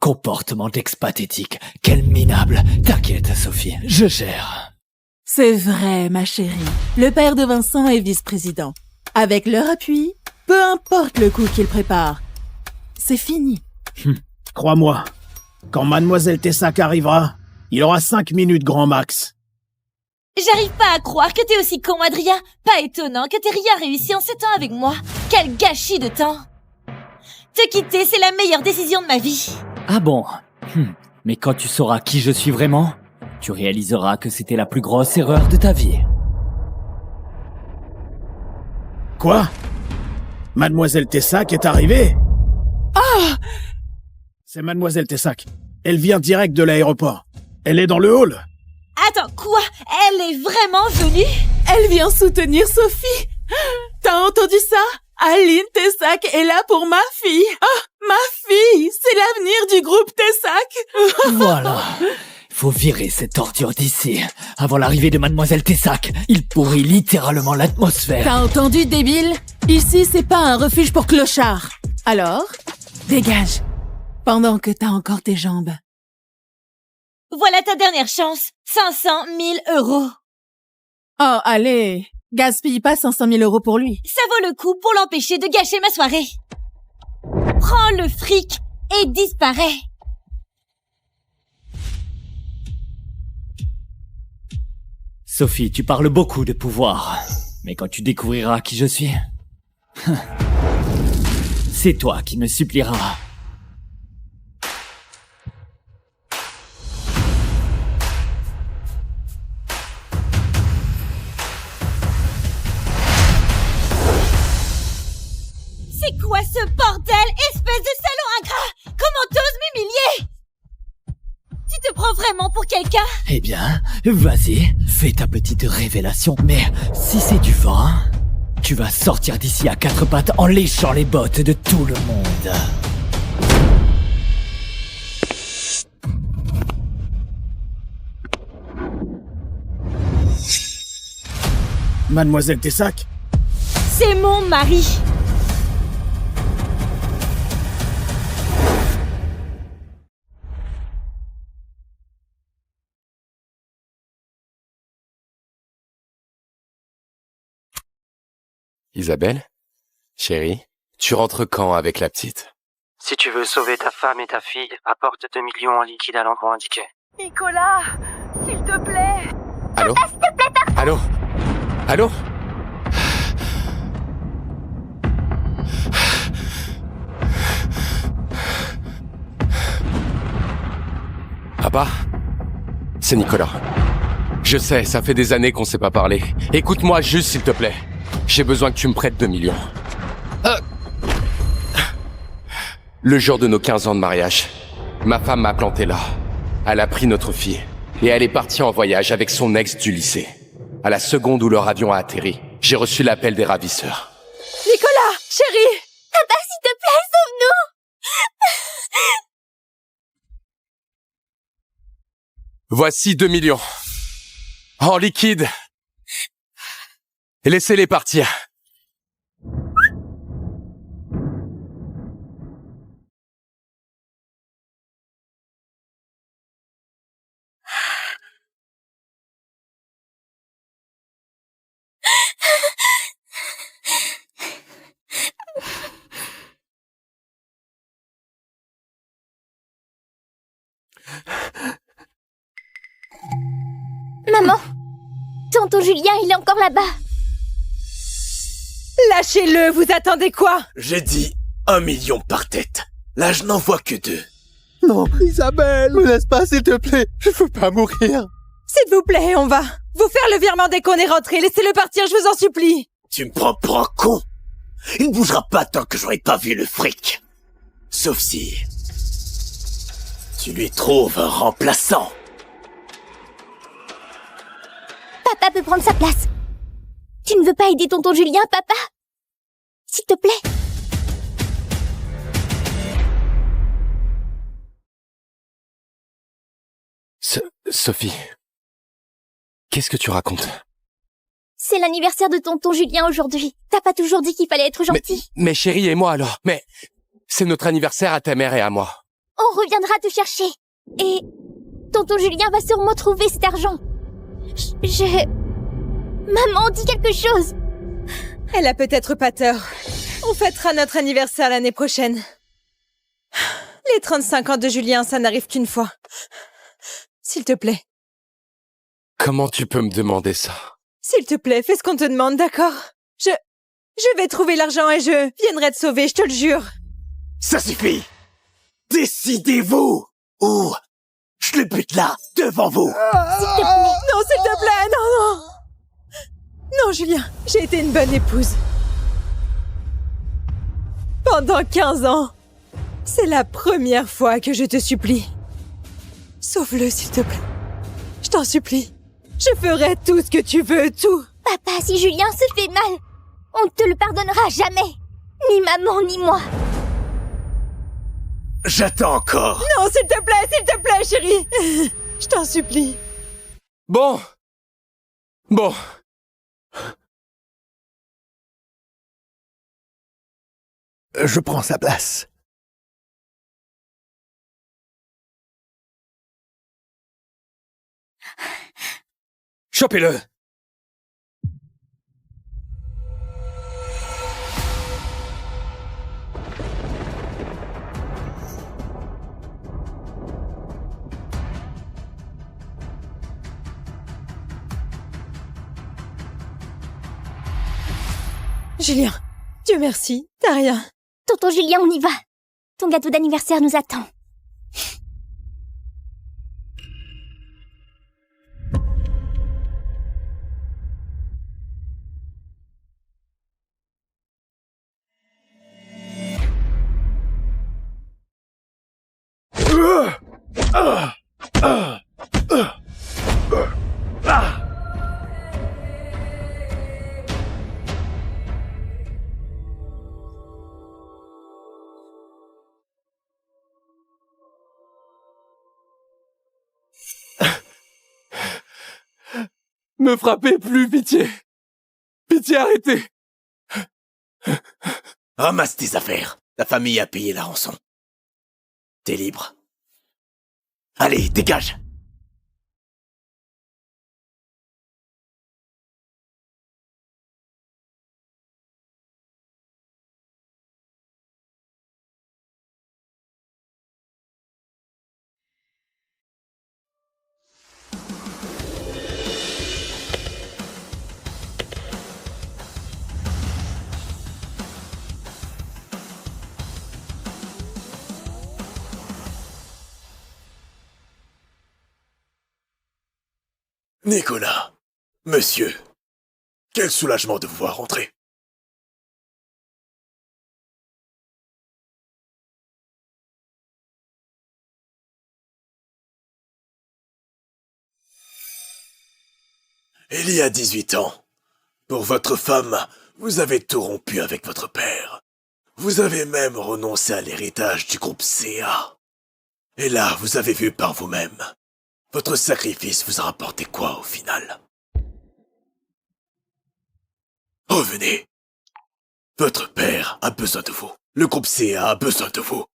Comportement d'ex-pathétique. Quel minable. T'inquiète, Sophie, je gère. C'est vrai, ma chérie. Le père de Vincent est vice-président. Avec leur appui, peu importe le coup qu'il prépare, c'est fini. Crois-moi, quand Mademoiselle Tessac arrivera, il aura 5 minutes grand max. J'arrive pas à croire que t'es aussi con, Adrien. Pas étonnant que t'aies rien réussi en 7 ans avec moi. Quel gâchis de temps. Te quitter, c'est la meilleure décision de ma vie. Ah bon? Mais quand tu sauras qui je suis vraiment, tu réaliseras que c'était la plus grosse erreur de ta vie. Quoi? Mademoiselle Tessac est arrivée? Ah! C'est Mademoiselle Tessac. Elle vient direct de l'aéroport. Elle est dans le hall. Attends, quoi? Elle est vraiment venue? Elle vient soutenir Sophie. T'as entendu ça? Aline Tessac est là pour ma fille. Ah, ma fille! C'est l'avenir du groupe Tessac. Voilà. faut virer cette torture d'ici, avant l'arrivée de Mademoiselle Tessac. Il pourrit littéralement l'atmosphère. T'as entendu, débile? Ici, c'est pas un refuge pour clochards. Alors, dégage, pendant que t'as encore tes jambes. Voilà ta dernière chance. 500 000 euros. Oh, allez, gaspille pas 500 000 euros pour lui. Ça vaut le coup pour l'empêcher de gâcher ma soirée. Prends le fric et disparais. Sophie, tu parles beaucoup de pouvoir. Mais quand tu découvriras qui je suis, c'est toi qui me supplieras. C'est quoi ce bordel, espèce de salaud ingrat? Comment t'oses m'humilier? Tu te prends vraiment pour quelqu'un? Eh bien, vas-y, fais ta petite révélation. Mais si c'est du vent, tu vas sortir d'ici à quatre pattes en léchant les bottes de tout le monde. Mademoiselle Tessac? C'est mon mari. Isabelle? Chérie, tu rentres quand avec la petite? Si tu veux sauver ta femme et ta fille, apporte 2 millions en liquide à l'endroit indiqué. Nicolas, s'il te plaît. Allô? S'il te plaît, pardon. Allô? Allô? Papa? C'est Nicolas. Je sais, ça fait des années qu'on s'est pas parlé. Écoute-moi juste, s'il te plaît. J'ai besoin que tu me prêtes 2 millions. Le jour de nos 15 ans de mariage, ma femme m'a planté là. Elle a pris notre fille. Et elle est partie en voyage avec son ex du lycée. À la seconde où leur avion a atterri, j'ai reçu l'appel des ravisseurs. Nicolas, chérie. Papa, s'il te plaît, sauve-nous. Voici 2 millions. En liquide. Et laissez-les partir. Maman, tonton Julien, il est encore là-bas. Lâchez-le, vous attendez quoi? J'ai dit 1 million par tête. Là, je n'en vois que 2. Non, Isabelle, me laisse pas, s'il te plaît. Je veux pas mourir. S'il vous plaît, on va vous faire le virement dès qu'on est rentré. Laissez-le partir, je vous en supplie. Tu me prends pour un con? Il ne bougera pas tant que j'aurai pas vu le fric. Sauf si... tu lui trouves un remplaçant. Papa peut prendre sa place. Tu ne veux pas aider tonton Julien, papa? S'il te plaît. Sophie, qu'est-ce que tu racontes? C'est l'anniversaire de tonton Julien aujourd'hui. T'as pas toujours dit qu'il fallait être gentil? Mais chérie et moi alors. Mais c'est notre anniversaire à ta mère et à moi. On reviendra te chercher. Et tonton Julien va sûrement trouver cet argent. Maman, dis quelque chose. Elle a peut-être pas tort. On fêtera notre anniversaire l'année prochaine. Les 35 ans de Julien, ça n'arrive qu'une fois. S'il te plaît. Comment tu peux me demander ça? S'il te plaît, fais ce qu'on te demande, d'accord? Je vais trouver l'argent et je viendrai te sauver, je te le jure. Ça suffit! Décidez-vous! Ou je le bute là, devant vous! S'il te plaît! Non, s'il te plaît, non! Non, Julien, j'ai été une bonne épouse. Pendant 15 ans. C'est la première fois que je te supplie. Sauve-le, s'il te plaît. Je t'en supplie. Je ferai tout ce que tu veux, tout. Papa, si Julien se fait mal, on ne te le pardonnera jamais. Ni maman, ni moi. J'attends encore. Non, s'il te plaît, chérie. Je t'en supplie. Bon. Je prends sa place. Chopez-le. Julien, Dieu merci, t'as rien. Tonton Julien, on y va. Ton gâteau d'anniversaire nous attend. Me frappez plus, pitié. Pitié, arrêtez. Ramasse tes affaires. Ta famille a payé la rançon. T'es libre. Allez, dégage. Nicolas, monsieur, quel soulagement de vous voir rentrer. Il y a 18 ans, pour votre femme, vous avez tout rompu avec votre père. Vous avez même renoncé à l'héritage du groupe CA. Et là, vous avez vu par vous-même. Votre sacrifice vous a rapporté quoi au final? Revenez. Votre père a besoin de vous. Le groupe CA a besoin de vous.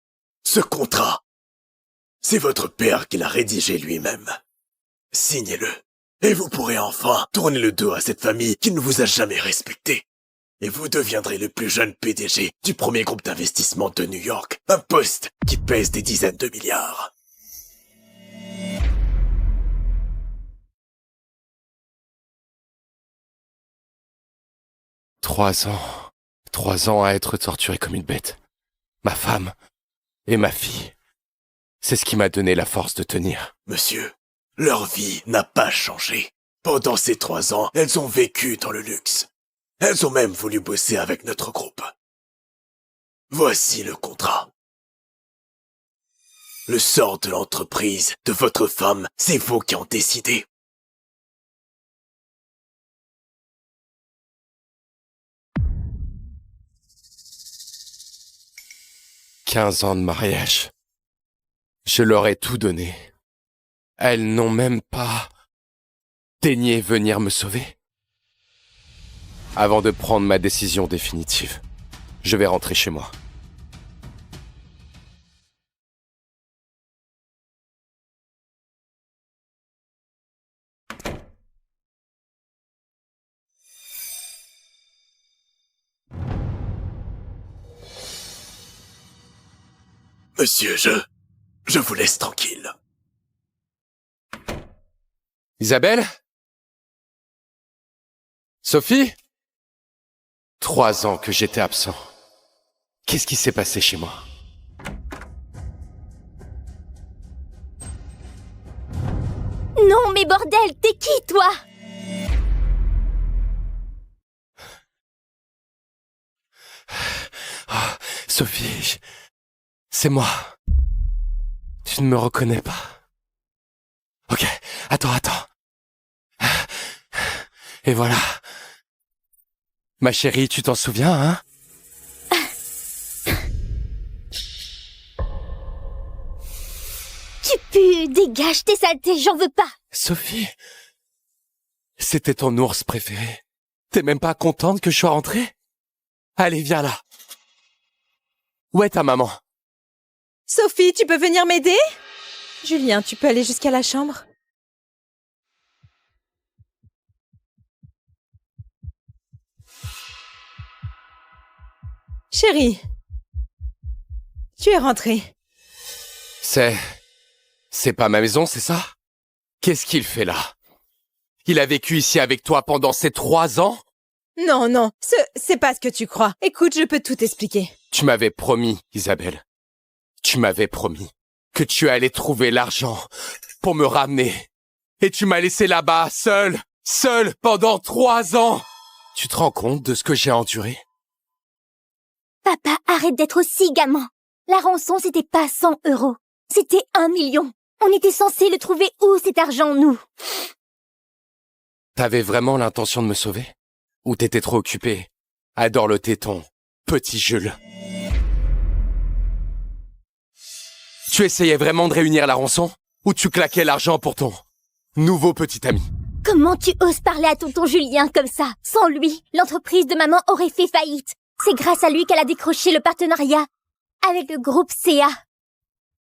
Ce contrat, c'est votre père qui l'a rédigé lui-même. Signez-le. Et vous pourrez enfin tourner le dos à cette famille qui ne vous a jamais respecté. Et vous deviendrez le plus jeune PDG du premier groupe d'investissement de New York. Un poste qui pèse des dizaines de milliards. Trois ans à être torturé comme une bête. Ma femme et ma fille. C'est ce qui m'a donné la force de tenir. Monsieur, leur vie n'a pas changé. Pendant ces 3 ans, elles ont vécu dans le luxe. Elles ont même voulu bosser avec notre groupe. Voici le contrat. Le sort de l'entreprise, de votre femme, c'est vous qui en décidez. « 15 ans de mariage. Je leur ai tout donné. Elles n'ont même pas daigné venir me sauver. Avant de prendre ma décision définitive, je vais rentrer chez moi. Monsieur, je vous laisse tranquille. Isabelle? Sophie? 3 ans que j'étais absent. Qu'est-ce qui s'est passé chez moi? Non, mais bordel, t'es qui, toi? Oh, Sophie, c'est moi. Tu ne me reconnais pas. Ok, attends. Et voilà. Ma chérie, tu t'en souviens, hein? Tu pues, dégage tes saletés, j'en veux pas. Sophie, c'était ton ours préféré. T'es même pas contente que je sois rentré? Allez, viens là. Où est ta maman? Sophie, tu peux venir m'aider? Julien, tu peux aller jusqu'à la chambre? Chérie, tu es rentrée. C'est pas ma maison, c'est ça? Qu'est-ce qu'il fait là? Il a vécu ici avec toi pendant ces 3 ans? Non, non, c'est pas ce que tu crois. Écoute, je peux tout expliquer. Tu m'avais promis, Isabelle. Tu m'avais promis que tu allais trouver l'argent pour me ramener. Et tu m'as laissé là-bas, seul, pendant 3 ans. Tu te rends compte de ce que j'ai enduré? Papa, arrête d'être aussi gamin. La rançon, c'était pas 100 €. C'était 1 million. On était censé le trouver où, cet argent, nous? T'avais vraiment l'intention de me sauver? Ou t'étais trop occupé à dorloter ton petit Jules? Tu essayais vraiment de réunir la rançon? Ou tu claquais l'argent pour ton nouveau petit ami? Comment tu oses parler à tonton Julien comme ça? Sans lui, l'entreprise de maman aurait fait faillite. C'est grâce à lui qu'elle a décroché le partenariat avec le groupe CA.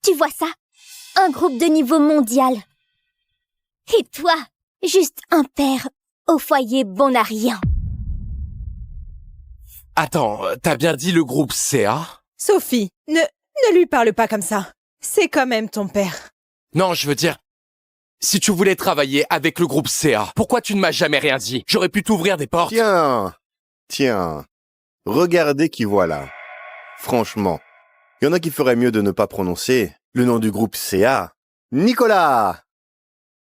Tu vois ça? Un groupe de niveau mondial. Et toi, juste un père au foyer bon à rien. Attends, t'as bien dit le groupe CA? Sophie, ne lui parle pas comme ça. C'est quand même ton père. Non, je veux dire, si tu voulais travailler avec le groupe CA, pourquoi tu ne m'as jamais rien dit? J'aurais pu t'ouvrir des portes. Tiens, regardez qui voilà. Franchement, il y en a qui feraient mieux de ne pas prononcer le nom du groupe CA. Nicolas!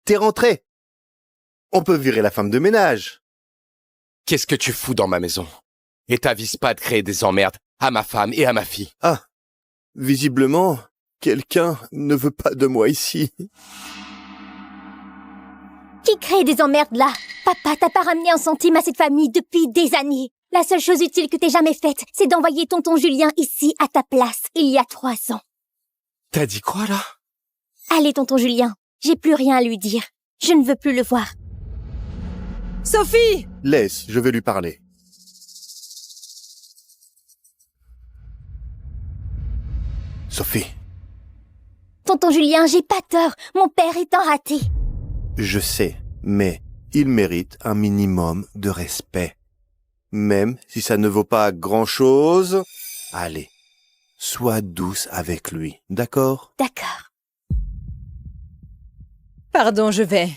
T'es rentré. On peut virer la femme de ménage. Qu'est-ce que tu fous dans ma maison? Et t'avises pas de créer des emmerdes à ma femme et à ma fille. Ah, visiblement, quelqu'un ne veut pas de moi ici. Qui crée des emmerdes là? Papa, t'as pas ramené un centime à cette famille depuis des années. La seule chose utile que t'aies jamais faite, c'est d'envoyer tonton Julien ici à ta place, il y a 3 ans. T'as dit quoi là? Allez, tonton Julien, j'ai plus rien à lui dire. Je ne veux plus le voir. Sophie! Laisse, je vais lui parler. Sophie, Tonton Julien, j'ai pas tort. Mon père est un raté. je sais, mais il mérite un minimum de respect. Même si ça ne vaut pas grand-chose, allez, sois douce avec lui, d'accord? D'accord. Pardon, je vais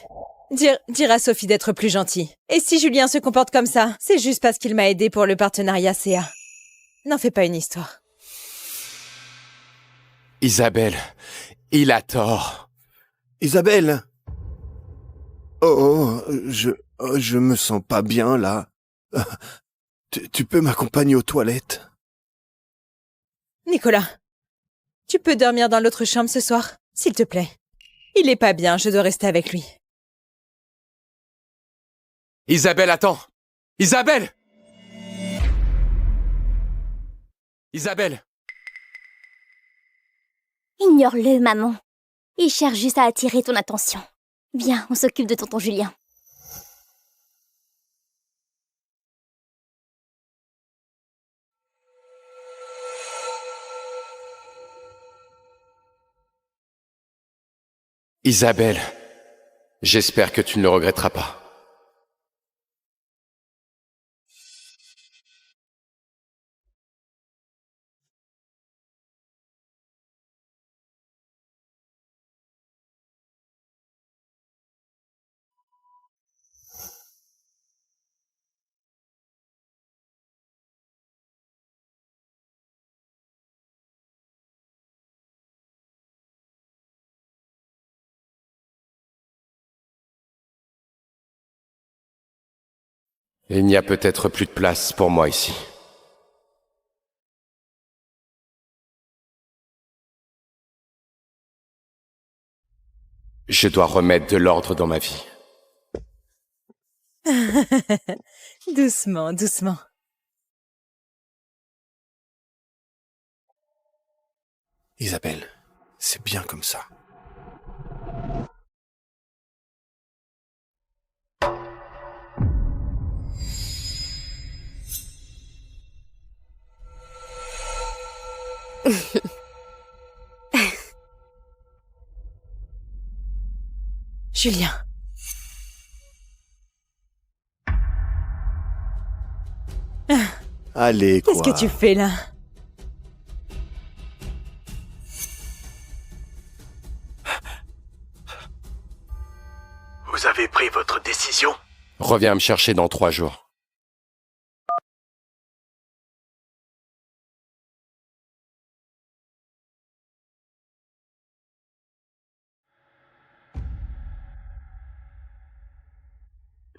dire à Sophie d'être plus gentille. Et si Julien se comporte comme ça, c'est juste parce qu'il m'a aidé pour le partenariat CA. N'en fais pas une histoire. Isabelle, il a tort. Isabelle! Je me sens pas bien, là. Tu peux m'accompagner aux toilettes? Nicolas, tu peux dormir dans l'autre chambre ce soir, s'il te plaît. Il est pas bien, je dois rester avec lui. Isabelle, attends! Isabelle! Isabelle! Ignore-le, maman. Il cherche juste à attirer ton attention. Viens, on s'occupe de tonton Julien. Isabelle, j'espère que tu ne le regretteras pas. Il n'y a peut-être plus de place pour moi ici. Je dois remettre de l'ordre dans ma vie. Doucement, doucement. Isabelle, c'est bien comme ça. Julien. Allez, quoi. Qu'est-ce que tu fais là? Vous avez pris votre décision? Reviens me chercher dans 3 jours.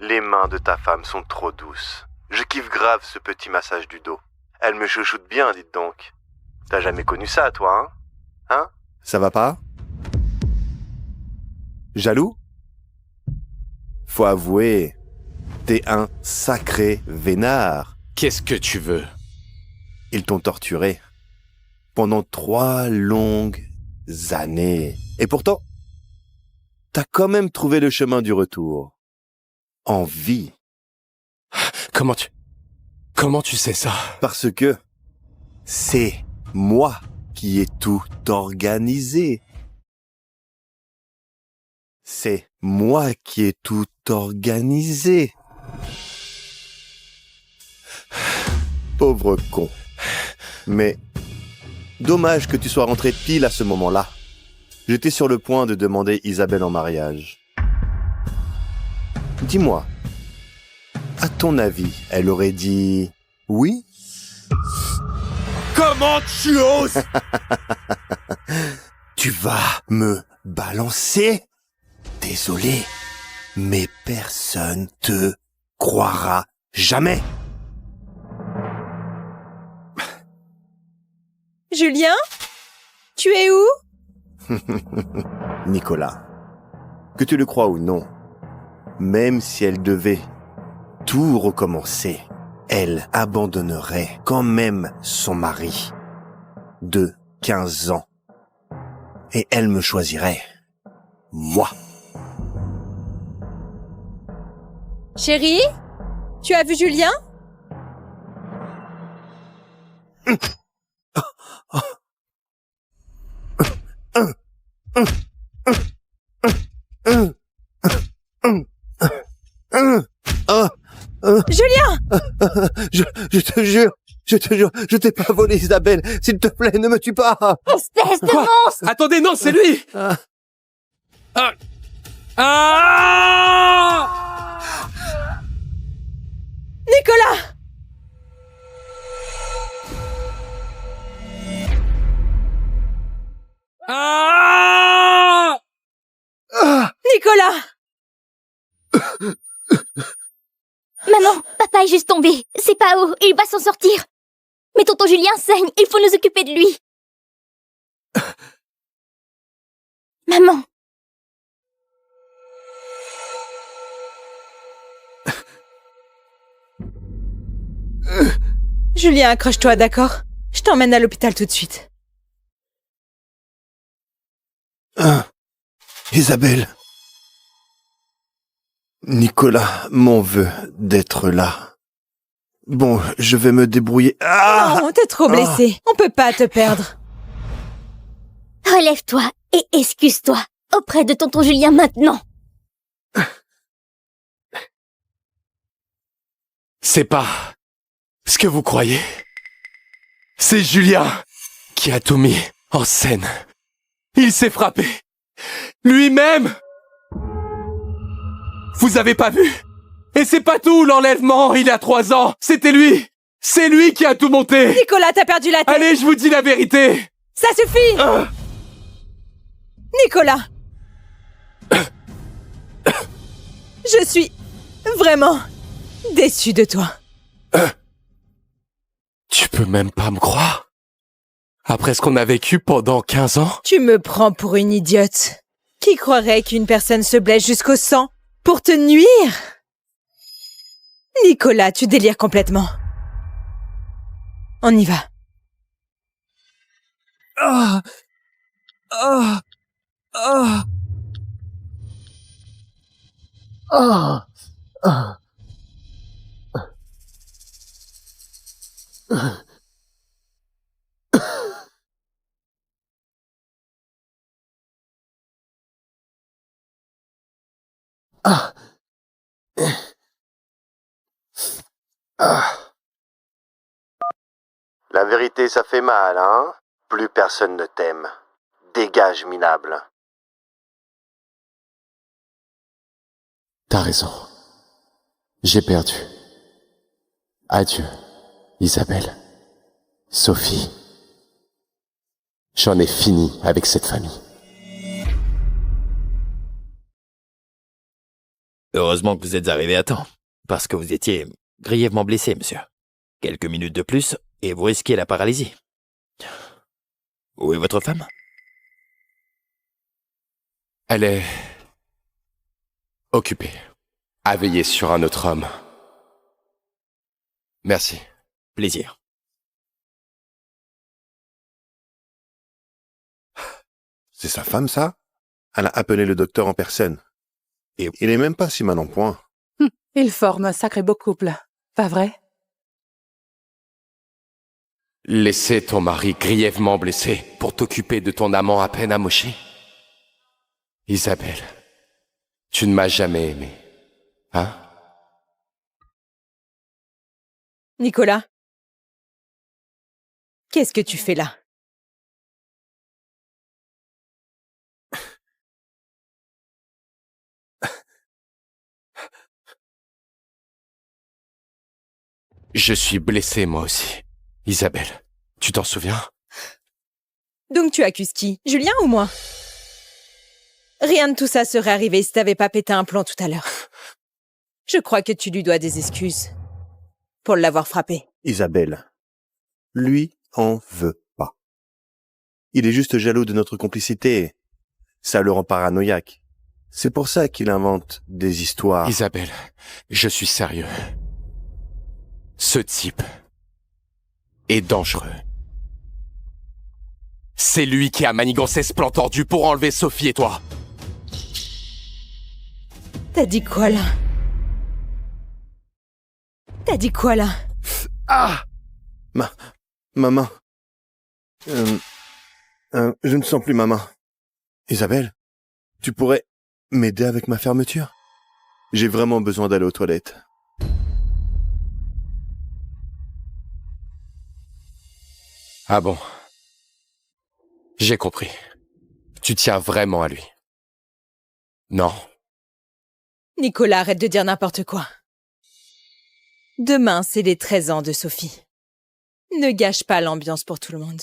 Les mains de ta femme sont trop douces. Je kiffe grave ce petit massage du dos. Elle me chouchoute bien, dites donc. T'as jamais connu ça, toi, hein? Hein? Ça va pas? Jaloux? Faut avouer, t'es un sacré vénard. Qu'est-ce que tu veux? Ils t'ont torturé. Pendant 3 longues années. Et pourtant, t'as quand même trouvé le chemin du retour. En vie. Comment tu sais ça? Parce que c'est moi qui ai tout organisé. C'est moi qui ai tout organisé. Pauvre con. Mais dommage que tu sois rentré pile à ce moment-là. J'étais sur le point de demander Isabelle en mariage. Dis-moi, à ton avis, elle aurait dit oui? Comment tu oses? Tu vas me balancer? Désolé, mais personne te croira jamais. Julien? Tu es où? Nicolas, que tu le crois ou non, même si elle devait tout recommencer, elle abandonnerait quand même son mari de 15 ans. Et elle me choisirait, moi. Chérie? Tu as vu Julien? Julien! Je te jure, je t'ai pas volé, Isabelle. S'il te plaît, ne me tue pas. Espèce de monstre! Attendez, non, c'est lui! Nicolas! Nicolas! Maman, papa est juste tombé. C'est pas haut, il va s'en sortir. Mais tonton Julien saigne, il faut nous occuper de lui. Maman. Julien, accroche-toi, d'accord? Je t'emmène à l'hôpital tout de suite. Isabelle. Nicolas m'en veut d'être là. Bon, je vais me débrouiller. Non, t'es trop blessé. On peut pas te perdre. Relève-toi et excuse-toi auprès de tonton Julien maintenant. C'est pas ce que vous croyez. C'est Julien qui a tout mis en scène. Il s'est frappé. Lui-même. Vous avez pas vu? Et c'est pas tout, l'enlèvement, il a 3 ans. C'était lui. C'est lui qui a tout monté. Nicolas, t'as perdu la tête. Allez, je vous dis la vérité. Ça suffit. Nicolas. Je suis vraiment déçu de toi. Tu peux même pas me croire? Après ce qu'on a vécu pendant 15 ans? Tu me prends pour une idiote. Qui croirait qu'une personne se blesse jusqu'au sang pour te nuire? Nicolas, tu délires complètement. On y va. Ah. Ah. La vérité, ça fait mal, hein? Plus personne ne t'aime. Dégage, minable. T'as raison. J'ai perdu. Adieu, Isabelle. Sophie. J'en ai fini avec cette famille. Heureusement que vous êtes arrivé à temps, parce que vous étiez grièvement blessé, monsieur. Quelques minutes de plus, et vous risquez la paralysie. Où est votre femme? Elle est... occupée. À veiller sur un autre homme. Merci. Plaisir. C'est sa femme, ça? Elle a appelé le docteur en personne. Et il est même pas si mal en point. Ils forment un sacré beau couple, pas vrai? Laisser ton mari grièvement blessé pour t'occuper de ton amant à peine amoché? Isabelle, tu ne m'as jamais aimé, hein? Nicolas, qu'est-ce que tu fais là? Je suis blessé moi aussi. Isabelle, tu t'en souviens? Donc tu accuses qui? Julien ou moi? Rien de tout ça serait arrivé si t'avais pas pété un plomb tout à l'heure. Je crois que tu lui dois des excuses pour l'avoir frappé. Isabelle, lui en veut pas. Il est juste jaloux de notre complicité. Ça le rend paranoïaque. C'est pour ça qu'il invente des histoires. Isabelle, je suis sérieux. Ce type est dangereux. C'est lui qui a manigancé ce plan tordu pour enlever Sophie et toi. T'as dit quoi là? T'as dit quoi là? Ah! Ma main. Je ne sens plus ma main. Isabelle, tu pourrais m'aider avec ma fermeture? J'ai vraiment besoin d'aller aux toilettes. Ah bon. J'ai compris. Tu tiens vraiment à lui. Non. Nicolas, arrête de dire n'importe quoi. Demain, c'est les 13 ans de Sophie. Ne gâche pas l'ambiance pour tout le monde.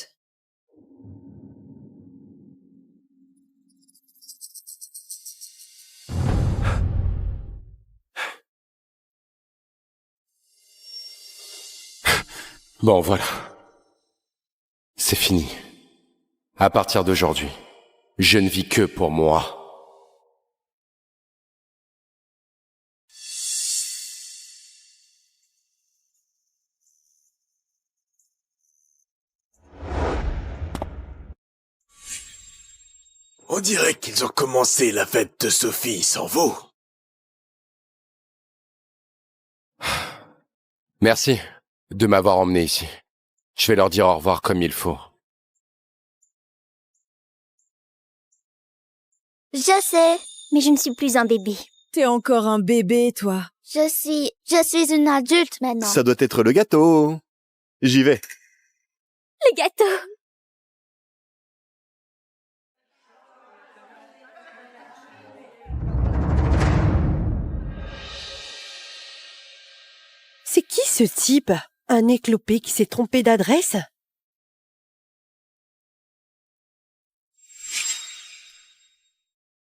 Bon, voilà. C'est fini. À partir d'aujourd'hui, je ne vis que pour moi. On dirait qu'ils ont commencé la fête de Sophie sans vous. Merci de m'avoir emmené ici. Je vais leur dire au revoir comme il faut. Je sais, mais je ne suis plus un bébé. T'es encore un bébé, toi. Je suis une adulte maintenant. Ça doit être le gâteau. J'y vais. Le gâteau. C'est qui ce type? Un éclopé qui s'est trompé d'adresse?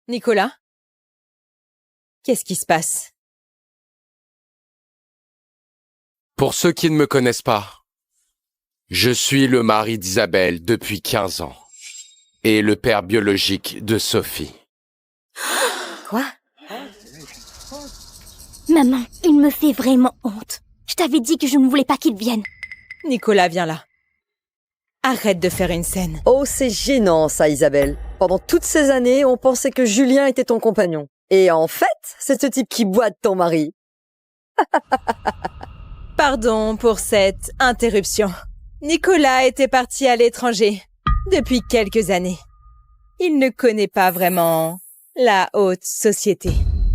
Nicolas? Qu'est-ce qui se passe? Pour ceux qui ne me connaissent pas, je suis le mari d'Isabelle depuis 15 ans et le père biologique de Sophie. Quoi? Maman, il me fait vraiment honte. Je t'avais dit que je ne voulais pas qu'il vienne. Nicolas, viens là. Arrête de faire une scène. Oh, c'est gênant ça, Isabelle. Pendant toutes ces années, on pensait que Julien était ton compagnon. Et en fait, c'est ce type qui boite ton mari. Pardon pour cette interruption. Nicolas était parti à l'étranger depuis quelques années. Il ne connaît pas vraiment la haute société.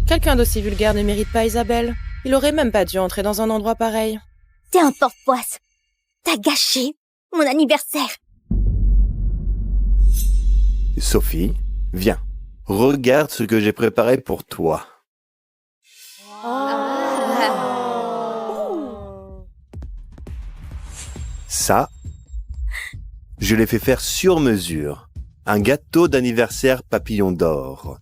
Quelqu'un d'aussi vulgaire ne mérite pas Isabelle. Il aurait même pas dû entrer dans un endroit pareil. T'es un porte-poisse. T'as gâché mon anniversaire. Sophie, viens. Regarde ce que j'ai préparé pour toi. Ça, je l'ai fait faire sur mesure. Un gâteau d'anniversaire papillon d'or.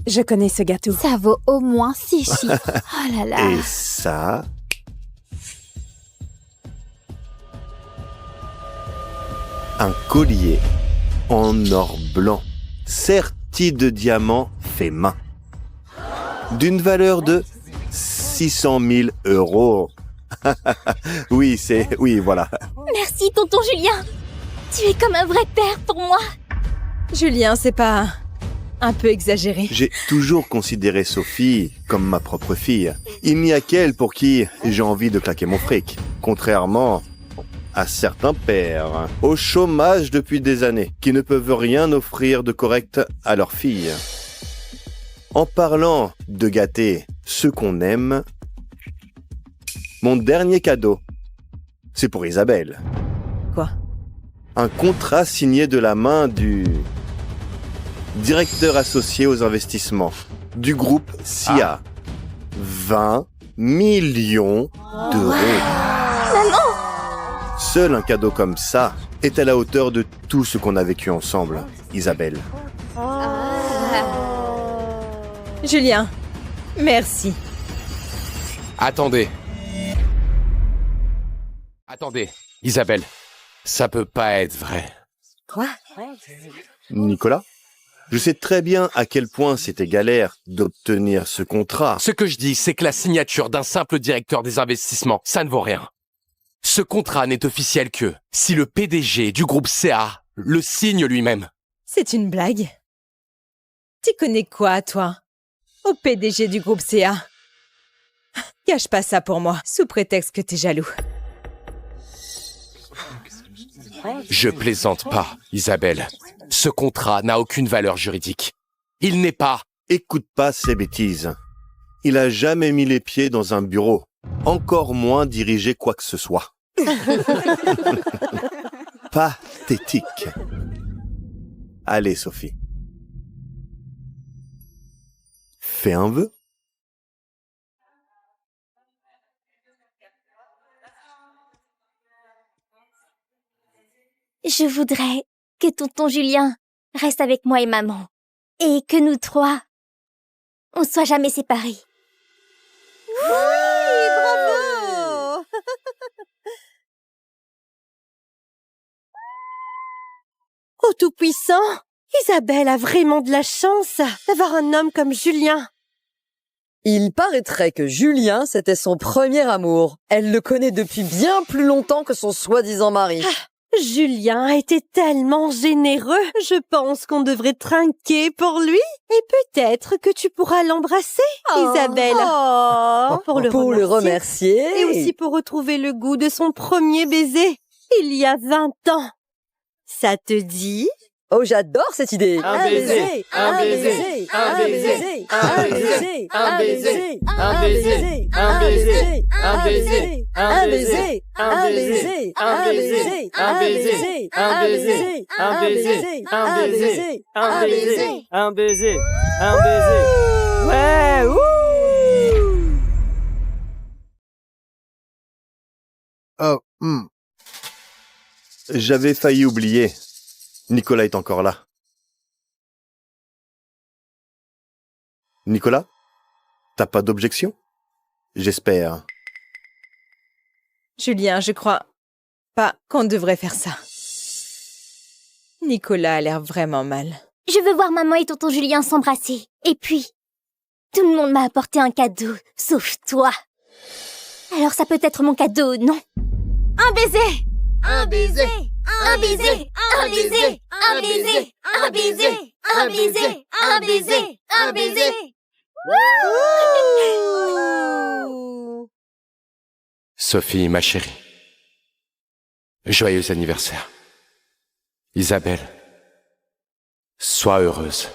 Je connais ce gâteau. Ça vaut au moins 6 chiffres. Oh là là. Et ça... un collier en or blanc, serti de diamants fait main. D'une valeur de 600 000 €. Oui, voilà. Merci, tonton Julien. Tu es comme un vrai père pour moi. Julien, c'est pas un peu exagéré? J'ai toujours considéré Sophie comme ma propre fille. Il n'y a qu'elle pour qui j'ai envie de claquer mon fric. Contrairement à certains pères, au chômage depuis des années, qui ne peuvent rien offrir de correct à leur fille. En parlant de gâter ceux qu'on aime, mon dernier cadeau, c'est pour Isabelle. Quoi? Un contrat signé de la main du directeur associé aux investissements du groupe SIA. 20 millions d'euros. Maman! Seul un cadeau comme ça est à la hauteur de tout ce qu'on a vécu ensemble, Isabelle. Julien, merci. Attendez, Isabelle, ça peut pas être vrai. Quoi? Nicolas, je sais très bien à quel point c'était galère d'obtenir ce contrat. Ce que je dis, c'est que la signature d'un simple directeur des investissements, ça ne vaut rien. Ce contrat n'est officiel que si le PDG du groupe CA le signe lui-même. C'est une blague. Tu connais quoi, toi? Au PDG du groupe CA. Cache pas ça pour moi, sous prétexte que t'es jaloux. Je plaisante pas, Isabelle. Ce contrat n'a aucune valeur juridique. Il n'est pas... Écoute pas ces bêtises. Il a jamais mis les pieds dans un bureau. Encore moins diriger quoi que ce soit. Pathétique. Allez, Sophie. Fais un vœu. Je voudrais que tonton Julien reste avec moi et maman. Et que nous trois, on soit jamais séparés. Bravo! Oh Tout-Puissant, Isabelle a vraiment de la chance d'avoir un homme comme Julien. Il paraîtrait que Julien, c'était son premier amour. Elle le connaît depuis bien plus longtemps que son soi-disant mari. Julien a été tellement généreux, je pense qu'on devrait trinquer pour lui. Et peut-être que tu pourras l'embrasser, Isabelle. Pour le remercier. Et aussi pour retrouver le goût de son premier baiser, il y a 20 ans. Ça te dit? Oh, j'adore cette idée. Un baiser, un baiser, un baiser, un baiser, un baiser, un baiser, un baiser, un baiser, un baiser, un baiser, un baiser, un baiser, un baiser, un baiser, un baiser, un baiser, un baiser, un baiser. Ouais, J'avais failli oublier. Nicolas est encore là. Nicolas, t'as pas d'objection? J'espère. Julien, je crois pas qu'on devrait faire ça. Nicolas a l'air vraiment mal. Je veux voir maman et tonton Julien s'embrasser. Et puis, tout le monde m'a apporté un cadeau, sauf toi. Alors ça peut être mon cadeau, non? Un baiser! Un baiser! Un baiser! Un baiser! Un baiser! Un baiser! Un baiser! Un baiser! Un baiser! Sophie, ma chérie. Joyeux anniversaire. Isabelle, sois heureuse.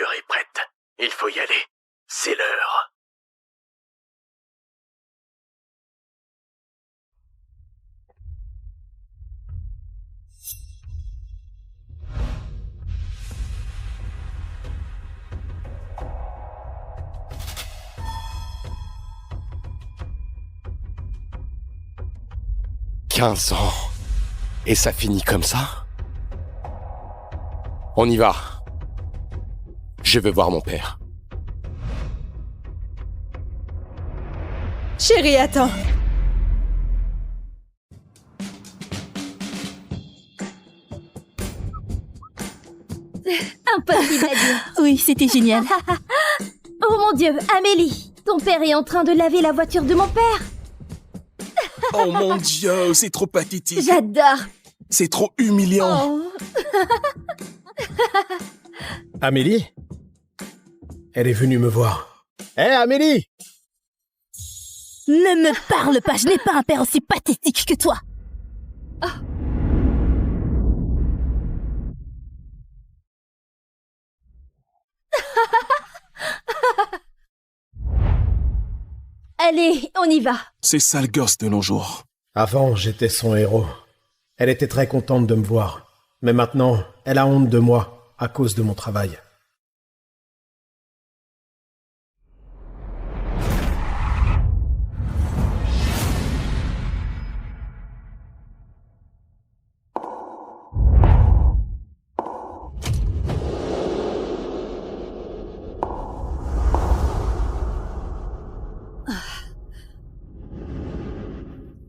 voiture est prête. Il faut y aller. C'est l'heure. « 15 ans. Et ça finit comme ça? On y va. Je veux voir mon père. Chérie, attends. Impossible à dire. Oui, c'était génial. Oh mon Dieu, Amélie, ton père est en train de laver la voiture de mon père. Oh mon Dieu, c'est trop pathétique. J'adore. C'est trop humiliant. Oh. Amélie? Elle est venue me voir. Hé, Amélie! Ne me parle pas, je n'ai pas un père aussi pathétique que toi. Allez, on y va. C'est ça le gosse de nos jours. Avant, j'étais son héros. Elle était très contente de me voir. Mais maintenant, elle a honte de moi à cause de mon travail.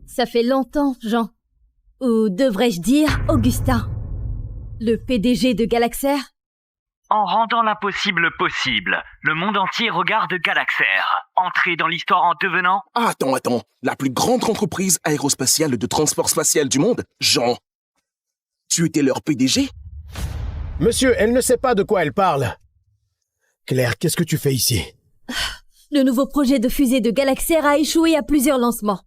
Ça fait longtemps, Jean. Ou devrais-je dire Augustin, le PDG de Galaxair. En rendant l'impossible possible, le monde entier regarde Galaxair. Entrer dans l'histoire en devenant... Attends. La plus grande entreprise aérospatiale de transport spatial du monde, Jean. Tu étais leur PDG? Monsieur, elle ne sait pas de quoi elle parle. Claire, qu'est-ce que tu fais ici? Le nouveau projet de fusée de Galaxair a échoué à plusieurs lancements.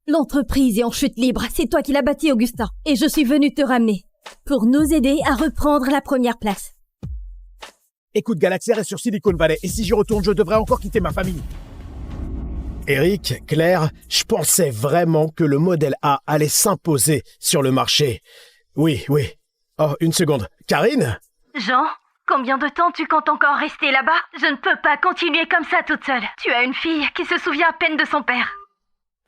L'entreprise est en chute libre, c'est toi qui l'as bâtie, Augustin. Et je suis venu te ramener, pour nous aider à reprendre la première place. Écoute, Galaxair est sur Silicon Valley, et si j'y retourne, je devrais encore quitter ma famille. Eric, Claire, je pensais vraiment que le modèle A allait s'imposer sur le marché. Oui. Oh, une seconde. Karine? Jean, combien de temps tu comptes encore rester là-bas? Je ne peux pas continuer comme ça toute seule. Tu as une fille qui se souvient à peine de son père.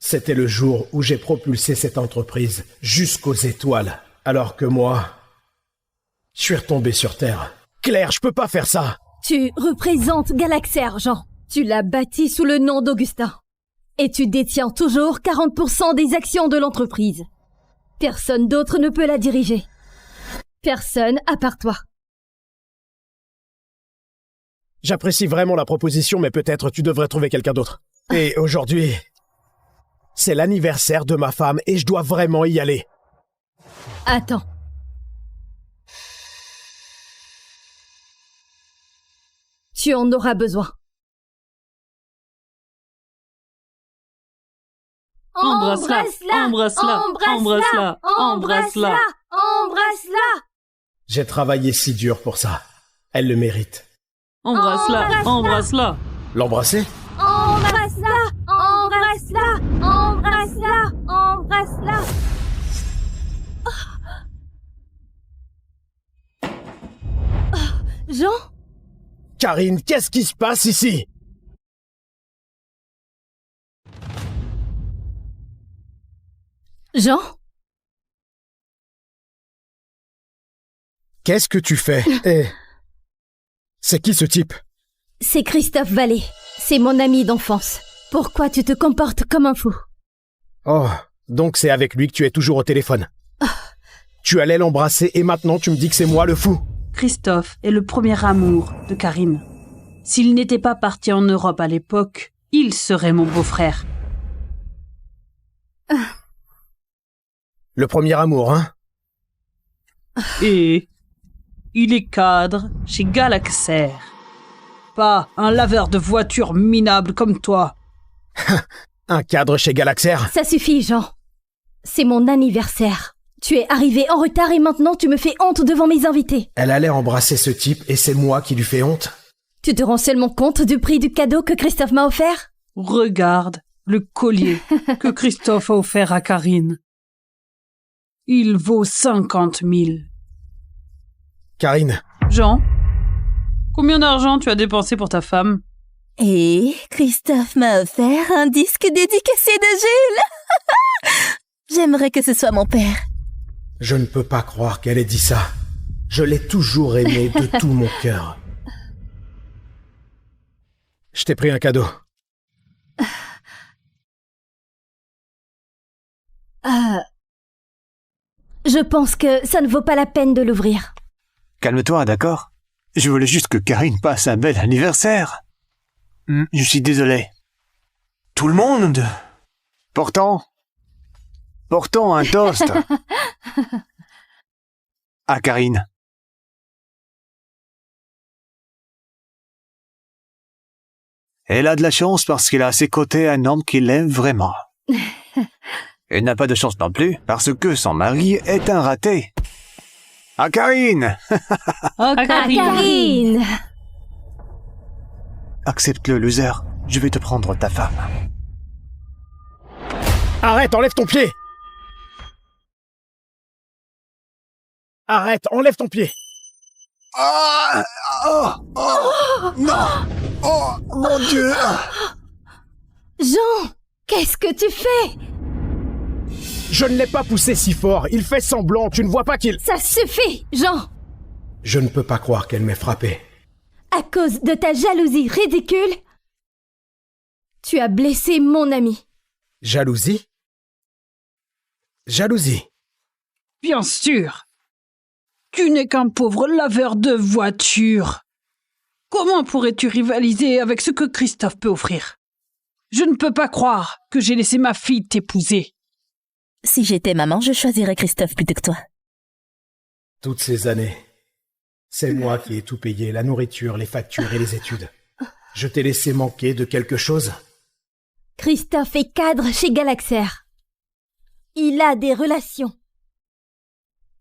C'était le jour où j'ai propulsé cette entreprise jusqu'aux étoiles, alors que moi, je suis retombé sur Terre. Claire, je peux pas faire ça. Tu représentes Galaxair, Jean. Tu l'as bâti sous le nom d'Augustin. Et tu détiens toujours 40% des actions de l'entreprise. Personne d'autre ne peut la diriger. Personne à part toi. J'apprécie vraiment la proposition, mais peut-être tu devrais trouver quelqu'un d'autre. Et aujourd'hui, c'est l'anniversaire de ma femme et je dois vraiment y aller. Attends. Tu en auras besoin. Embrasse-la, embrasse-la, embrasse-la, embrasse-la, embrasse-la. J'ai travaillé si dur pour ça. Elle le mérite. Embrasse-la, embrasse-la. L'embrasser? Embrasse-la, embrasse-la, embrasse-la, embrasse-la. Jean? Karine, qu'est-ce qui se passe ici? Jean? Qu'est-ce que tu fais? C'est qui ce type? C'est Christophe Vallée. C'est mon ami d'enfance. Pourquoi tu te comportes comme un fou? Oh, donc c'est avec lui que tu es toujours au téléphone. Tu allais l'embrasser et maintenant tu me dis que c'est moi le fou. Christophe est le premier amour de Karine. S'il n'était pas parti en Europe à l'époque, il serait mon beau-frère. Le premier amour, hein? Et il est cadre chez Galaxair. Pas un laveur de voitures minable comme toi. Un cadre chez Galaxair? Ça suffit, Jean. C'est mon anniversaire. Tu es arrivé en retard et maintenant tu me fais honte devant mes invités. Elle allait embrasser ce type et c'est moi qui lui fais honte. Tu te rends seulement compte du prix du cadeau que Christophe m'a offert? Regarde le collier que Christophe a offert à Karine. Il vaut 50 000. Karine. Jean, combien d'argent tu as dépensé pour ta femme? Et Christophe m'a offert un disque dédicacé de Jules. J'aimerais que ce soit mon père. Je ne peux pas croire qu'elle ait dit ça. Je l'ai toujours aimé de tout mon cœur. Je t'ai pris un cadeau. Je pense que ça ne vaut pas la peine de l'ouvrir. Calme-toi, d'accord? Je voulais juste que Karine passe un bel anniversaire. Je suis désolé. Tout le monde. Portons un toast. À Karine. Elle a de la chance parce qu'elle a à ses côtés un homme qui l'aime vraiment. Elle n'a pas de chance non plus parce que son mari est un raté. À Karine. À Karine. Accepte-le, loser. Je vais te prendre ta femme. Arrête, enlève ton pied. Arrête, enlève ton pied. Ah, non. Oh, mon Dieu. Jean, qu'est-ce que tu fais? Je ne l'ai pas poussé si fort. Il fait semblant. Tu ne vois pas qu'il... Ça suffit, Jean. Je ne peux pas croire qu'elle m'ait frappé. À cause de ta jalousie ridicule, tu as blessé mon ami. Jalousie? Jalousie. Bien sûr. Tu n'es qu'un pauvre laveur de voitures. Comment pourrais-tu rivaliser avec ce que Christophe peut offrir? Je ne peux pas croire que j'ai laissé ma fille t'épouser. Si j'étais maman, je choisirais Christophe plutôt que toi. Toutes ces années, c'est moi qui ai tout payé, la nourriture, les factures et les études. Je t'ai laissé manquer de quelque chose? Christophe est cadre chez Galaxair. Il a des relations.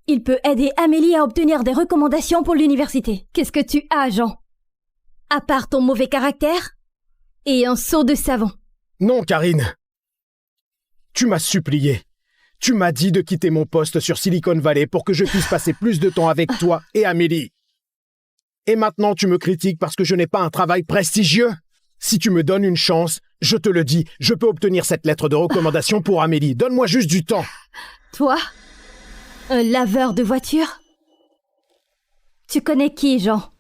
Il peut aider Amélie à obtenir des recommandations pour l'université. Qu'est-ce que tu as, Jean? À part ton mauvais caractère et un seau de savon. Non, Karine. Tu m'as supplié. Tu m'as dit de quitter mon poste sur Silicon Valley pour que je puisse passer plus de temps avec toi et Amélie. Et maintenant, tu me critiques parce que je n'ai pas un travail prestigieux? Si tu me donnes une chance, je te le dis, je peux obtenir cette lettre de recommandation pour Amélie. Donne-moi juste du temps. Toi? Un laveur de voitures? Tu connais qui, Jean?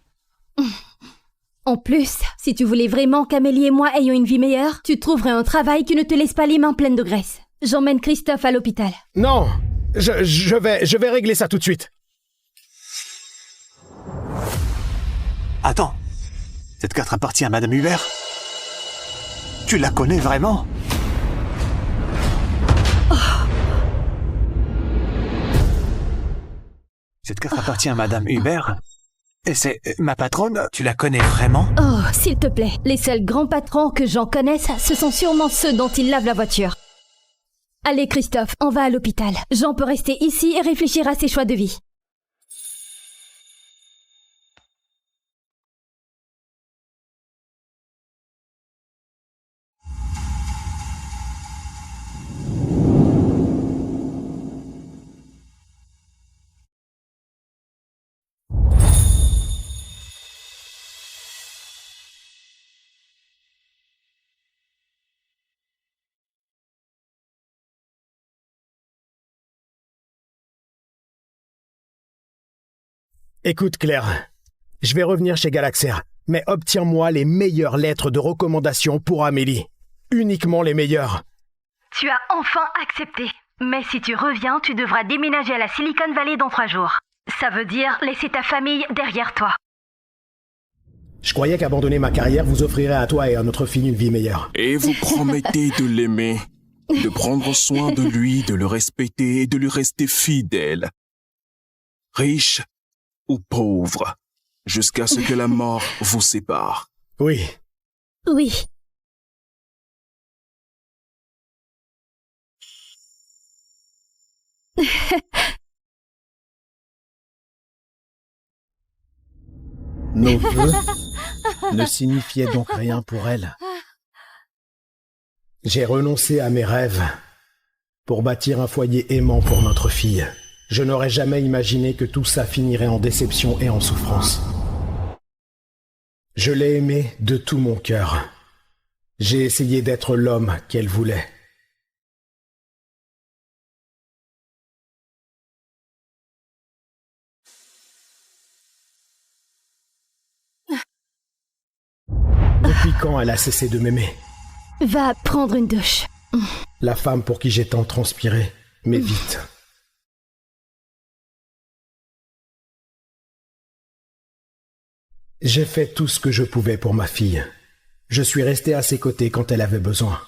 En plus, si tu voulais vraiment qu'Amélie et moi ayons une vie meilleure, tu trouverais un travail qui ne te laisse pas les mains pleines de graisse. J'emmène Christophe à l'hôpital. Non, je vais régler ça tout de suite. Attends, cette carte appartient à Madame Hubert? Tu la connais vraiment? Cette carte appartient à Madame Hubert? Et c'est ma patronne? Tu la connais vraiment? Oh, s'il te plaît, les seuls grands patrons que j'en connaisse, ce sont sûrement ceux dont il lave la voiture. Allez, Christophe, on va à l'hôpital. Jean peut rester ici et réfléchir à ses choix de vie. Écoute, Claire, je vais revenir chez Galaxair, mais obtiens-moi les meilleures lettres de recommandation pour Amélie. Uniquement les meilleures. Tu as enfin accepté. Mais si tu reviens, tu devras déménager à la Silicon Valley dans 3 jours. Ça veut dire laisser ta famille derrière toi. Je croyais qu'abandonner ma carrière vous offrirait à toi et à notre fille une vie meilleure. Et vous promettez de l'aimer, de prendre soin de lui, de le respecter et de lui rester fidèle. Riche ou pauvre, jusqu'à ce que la mort vous sépare. Oui. Oui. Nos vœux ne signifiaient donc rien pour elle. J'ai renoncé à mes rêves pour bâtir un foyer aimant pour notre fille. Je n'aurais jamais imaginé que tout ça finirait en déception et en souffrance. Je l'ai aimée de tout mon cœur. J'ai essayé d'être l'homme qu'elle voulait. Depuis quand elle a cessé de m'aimer? Va prendre une douche. La femme pour qui j'ai tant transpiré, mais vite. J'ai fait tout ce que je pouvais pour ma fille. Je suis resté à ses côtés quand elle avait besoin.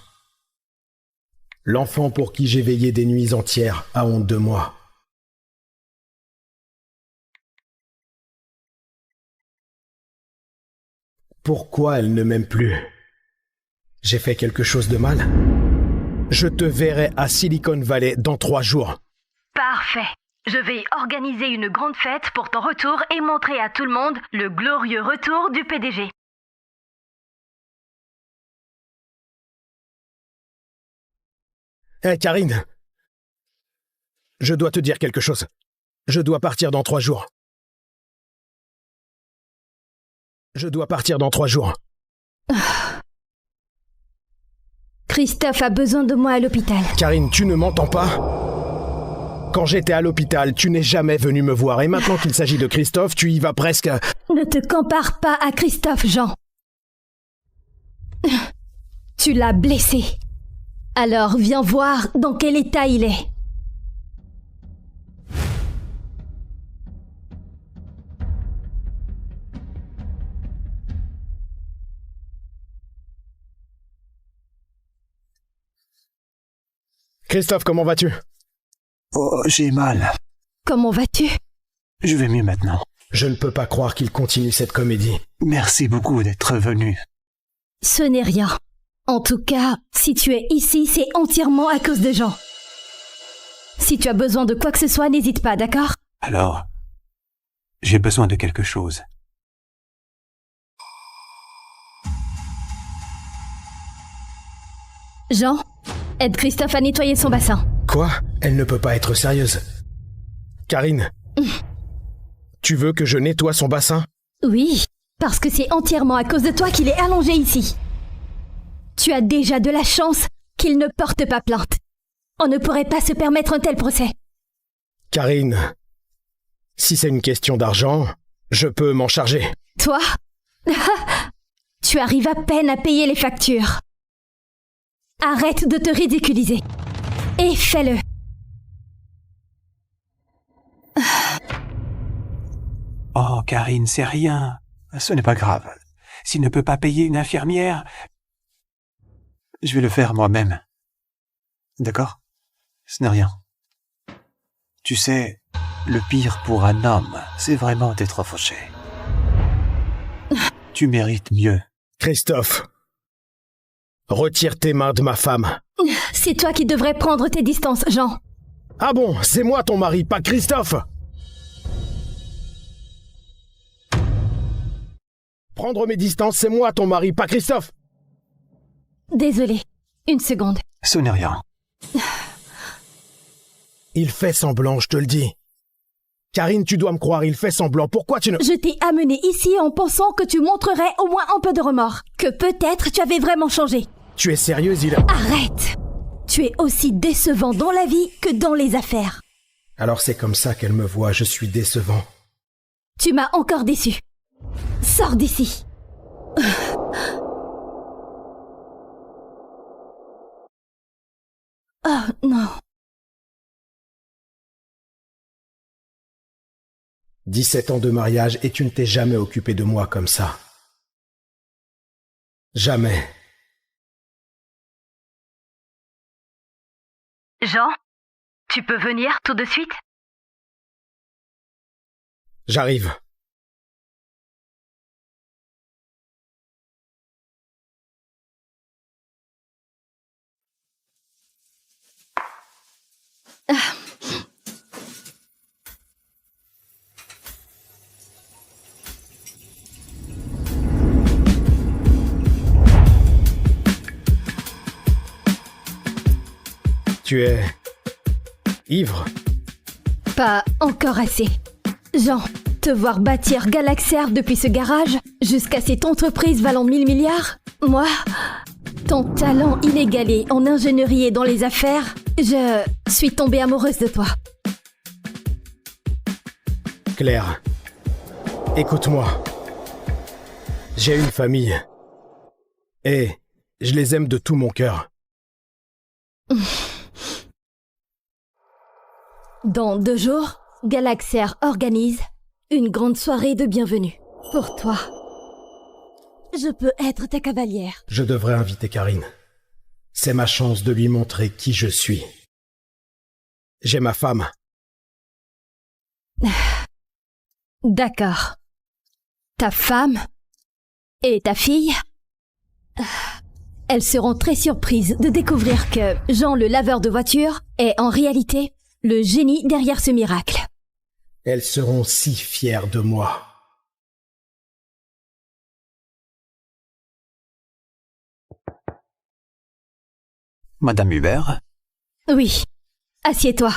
L'enfant pour qui j'ai veillé des nuits entières a honte de moi. Pourquoi elle ne m'aime plus? J'ai fait quelque chose de mal? Je te verrai à Silicon Valley dans 3 jours. Parfait. Je vais organiser une grande fête pour ton retour et montrer à tout le monde le glorieux retour du PDG. Hé, Karine. Je dois te dire quelque chose. Je dois partir dans 3 jours. Je dois partir dans 3 jours. Christophe a besoin de moi à l'hôpital. Karine, tu ne m'entends pas? Quand j'étais à l'hôpital, tu n'es jamais venu me voir. Et maintenant qu'il s'agit de Christophe, tu y vas presque... Ne te compare pas à Christophe, Jean. Tu l'as blessé. Alors viens voir dans quel état il est. Christophe, comment vas-tu? Oh, j'ai mal. Comment vas-tu? Je vais mieux maintenant. Je ne peux pas croire qu'il continue cette comédie. Merci beaucoup d'être venu. Ce n'est rien. En tout cas, si tu es ici, c'est entièrement à cause de Jean. Si tu as besoin de quoi que ce soit, n'hésite pas, d'accord? Alors, j'ai besoin de quelque chose. Jean, aide Christophe à nettoyer son bassin. Quoi? Elle ne peut pas être sérieuse. Karine, tu veux que je nettoie son bassin? Oui, parce que c'est entièrement à cause de toi qu'il est allongé ici. Tu as déjà de la chance qu'il ne porte pas plainte. On ne pourrait pas se permettre un tel procès. Karine, si c'est une question d'argent, je peux m'en charger. Toi? Tu arrives à peine à payer les factures. Arrête de te ridiculiser. Et fais-le. Oh, Karine, c'est rien. Ce n'est pas grave. S'il ne peut pas payer une infirmière, je vais le faire moi-même. D'accord? Ce n'est rien. Tu sais, le pire pour un homme, c'est vraiment d'être fauché. Tu mérites mieux. Christophe, retire tes mains de ma femme. C'est toi qui devrais prendre tes distances, Jean. Ah bon, c'est moi ton mari, pas Christophe. Prendre mes distances, c'est moi ton mari, pas Christophe. Désolé. Une seconde. Ce n'est rien. Il fait semblant, je te le dis. Karine, tu dois me croire, il fait semblant. Pourquoi tu ne... Je t'ai amené ici en pensant que tu montrerais au moins un peu de remords. Que peut-être tu avais vraiment changé. Tu es sérieuse, il... Arrête! Tu es aussi décevant dans la vie que dans les affaires. Alors c'est comme ça qu'elle me voit, je suis décevant. Tu m'as encore déçu. Sors d'ici. Oh non. 17 ans de mariage et tu ne t'es jamais occupé de moi comme ça. Jamais. Jean, tu peux venir tout de suite? J'arrive. Tu es... ivre? Pas encore assez. Jean, te voir bâtir Galaxair depuis ce garage jusqu'à cette entreprise valant 1000 milliards, moi, ton talent inégalé en ingénierie et dans les affaires, je suis tombée amoureuse de toi. Claire, écoute-moi. J'ai une famille. Et je les aime de tout mon cœur. Dans 2 jours, Galaxair organise une grande soirée de bienvenue. Pour toi. Je peux être ta cavalière. Je devrais inviter Karine. C'est ma chance de lui montrer qui je suis. J'ai ma femme. D'accord. Ta femme et ta fille, elles seront très surprises de découvrir que Jean le laveur de voitures est en réalité le génie derrière ce miracle. Elles seront si fières de moi. Madame Hubert? Oui. Assieds-toi.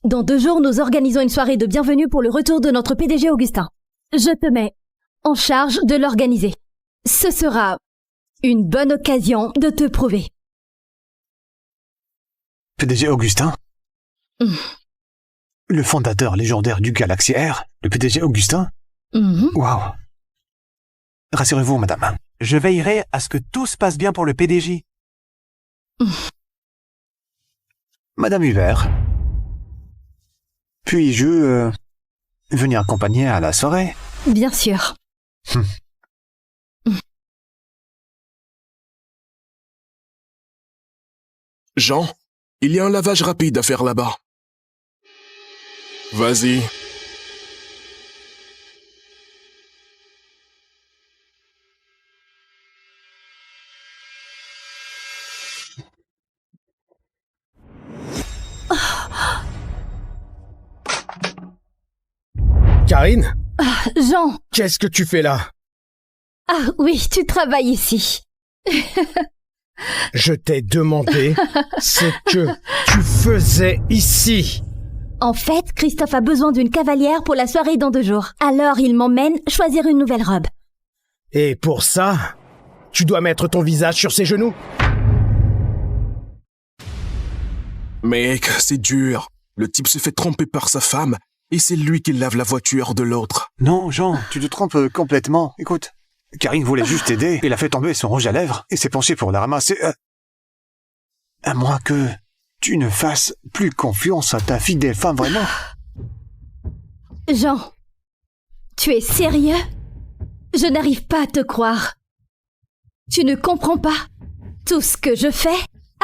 Dans 2 jours, nous organisons une soirée de bienvenue pour le retour de notre PDG Augustin. Je te mets en charge de l'organiser. Ce sera une bonne occasion de te prouver. PDG Augustin? Le fondateur légendaire du Galaxair, le PDG Augustin? Waouh! Rassurez-vous, madame. Je veillerai à ce que tout se passe bien pour le PDG. Madame Hubert, puis-je venir accompagner à la soirée? Bien sûr. Jean, il y a un lavage rapide à faire là-bas. Vas-y. Karine? Jean! Qu'est-ce que tu fais là? Ah oui, tu travailles ici. Je t'ai demandé ce que tu faisais ici. En fait, Christophe a besoin d'une cavalière pour la soirée dans 2 jours. Alors il m'emmène choisir une nouvelle robe. Et pour ça, tu dois mettre ton visage sur ses genoux? Mec, c'est dur. Le type se fait tromper par sa femme et c'est lui qui lave la voiture de l'autre. Non, Jean, tu te trompes complètement. Écoute, Karine voulait juste t'aider. Il a fait tomber son rouge à lèvres et s'est penché pour la ramasser. À moins que tu ne fasses plus confiance à ta fidèle femme, vraiment. Jean, tu es sérieux? Je n'arrive pas à te croire. Tu ne comprends pas? Tout ce que je fais,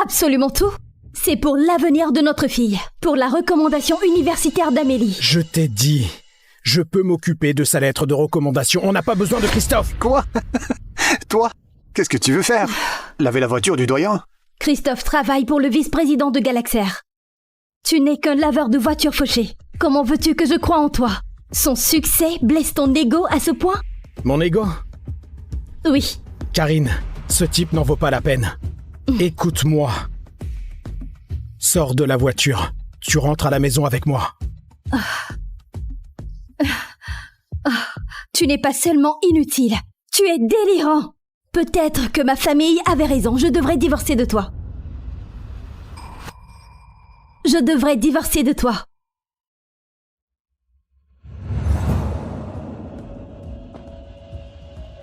absolument tout, c'est pour l'avenir de notre fille, pour la recommandation universitaire d'Amélie. Je t'ai dit, je peux m'occuper de sa lettre de recommandation. On n'a pas besoin de Christophe. Quoi? Toi? Qu'est-ce que tu veux faire? Laver la voiture du doyen? Christophe travaille pour le vice-président de Galaxair. Tu n'es qu'un laveur de voitures fauché. Comment veux-tu que je croie en toi? Son succès blesse ton ego à ce point? Mon ego? Oui. Karine, ce type n'en vaut pas la peine. Écoute-moi. Sors de la voiture. Tu rentres à la maison avec moi. Tu n'es pas seulement inutile, tu es délirant. Peut-être que ma famille avait raison, je devrais divorcer de toi. Je devrais divorcer de toi.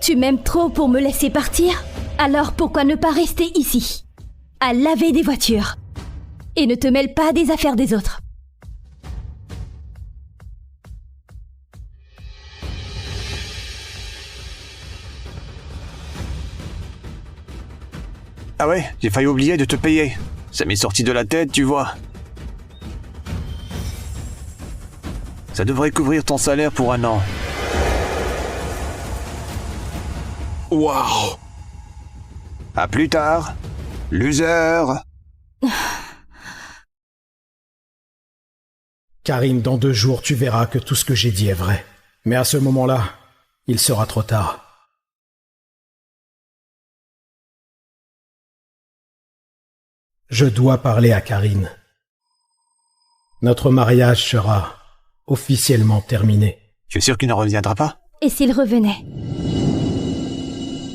Tu m'aimes trop pour me laisser partir? Alors pourquoi ne pas rester ici, à laver des voitures? Et ne te mêle pas des affaires des autres. Ah ouais, j'ai failli oublier de te payer. Ça m'est sorti de la tête, tu vois. Ça devrait couvrir ton salaire pour 1 an. Waouh! À plus tard, loser. Karine, dans 2 jours, tu verras que tout ce que j'ai dit est vrai. Mais à ce moment-là, il sera trop tard. Je dois parler à Karine. Notre mariage sera officiellement terminé. Tu es sûr qu'il ne reviendra pas? Et s'il revenait?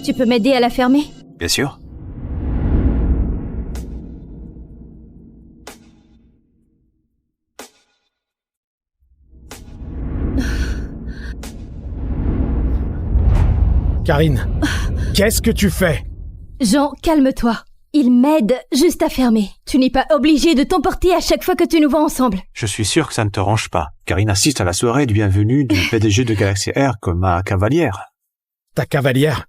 Tu peux m'aider à la fermer? Bien sûr. Karine, qu'est-ce que tu fais? Jean, calme-toi. Il m'aide juste à fermer. Tu n'es pas obligé de t'emporter à chaque fois que tu nous vois ensemble. Je suis sûr que ça ne te range pas. Karine assiste à la soirée de bienvenue du PDG de Galaxy Air comme ma cavalière. Ta cavalière?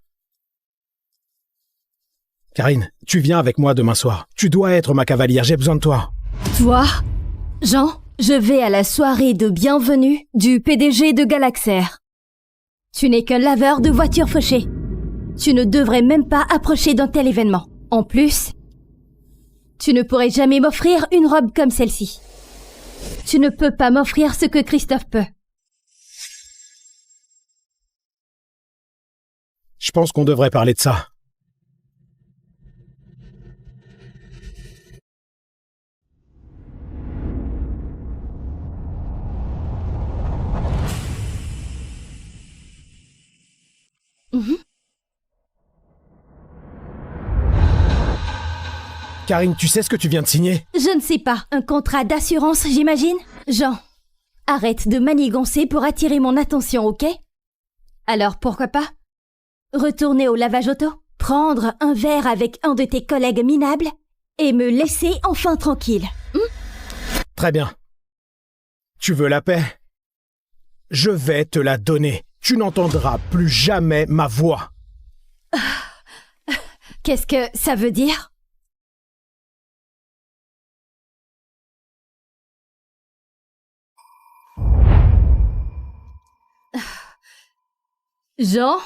Karine, tu viens avec moi demain soir. Tu dois être ma cavalière, j'ai besoin de toi. Toi? Jean, je vais à la soirée de bienvenue du PDG de Galaxair. Tu n'es qu'un laveur de voitures fauchées. Tu ne devrais même pas approcher d'un tel événement. En plus, tu ne pourrais jamais m'offrir une robe comme celle-ci. Tu ne peux pas m'offrir ce que Christophe peut. Je pense qu'on devrait parler de ça. Karine, tu sais ce que tu viens de signer? Je ne sais pas. Un contrat d'assurance, j'imagine? Jean, arrête de manigancer pour attirer mon attention, ok? Alors pourquoi pas? Retourner au lavage auto, prendre un verre avec un de tes collègues minables et me laisser enfin tranquille. Très bien. Tu veux la paix? Je vais te la donner. Tu n'entendras plus jamais ma voix. Qu'est-ce que ça veut dire? Jean,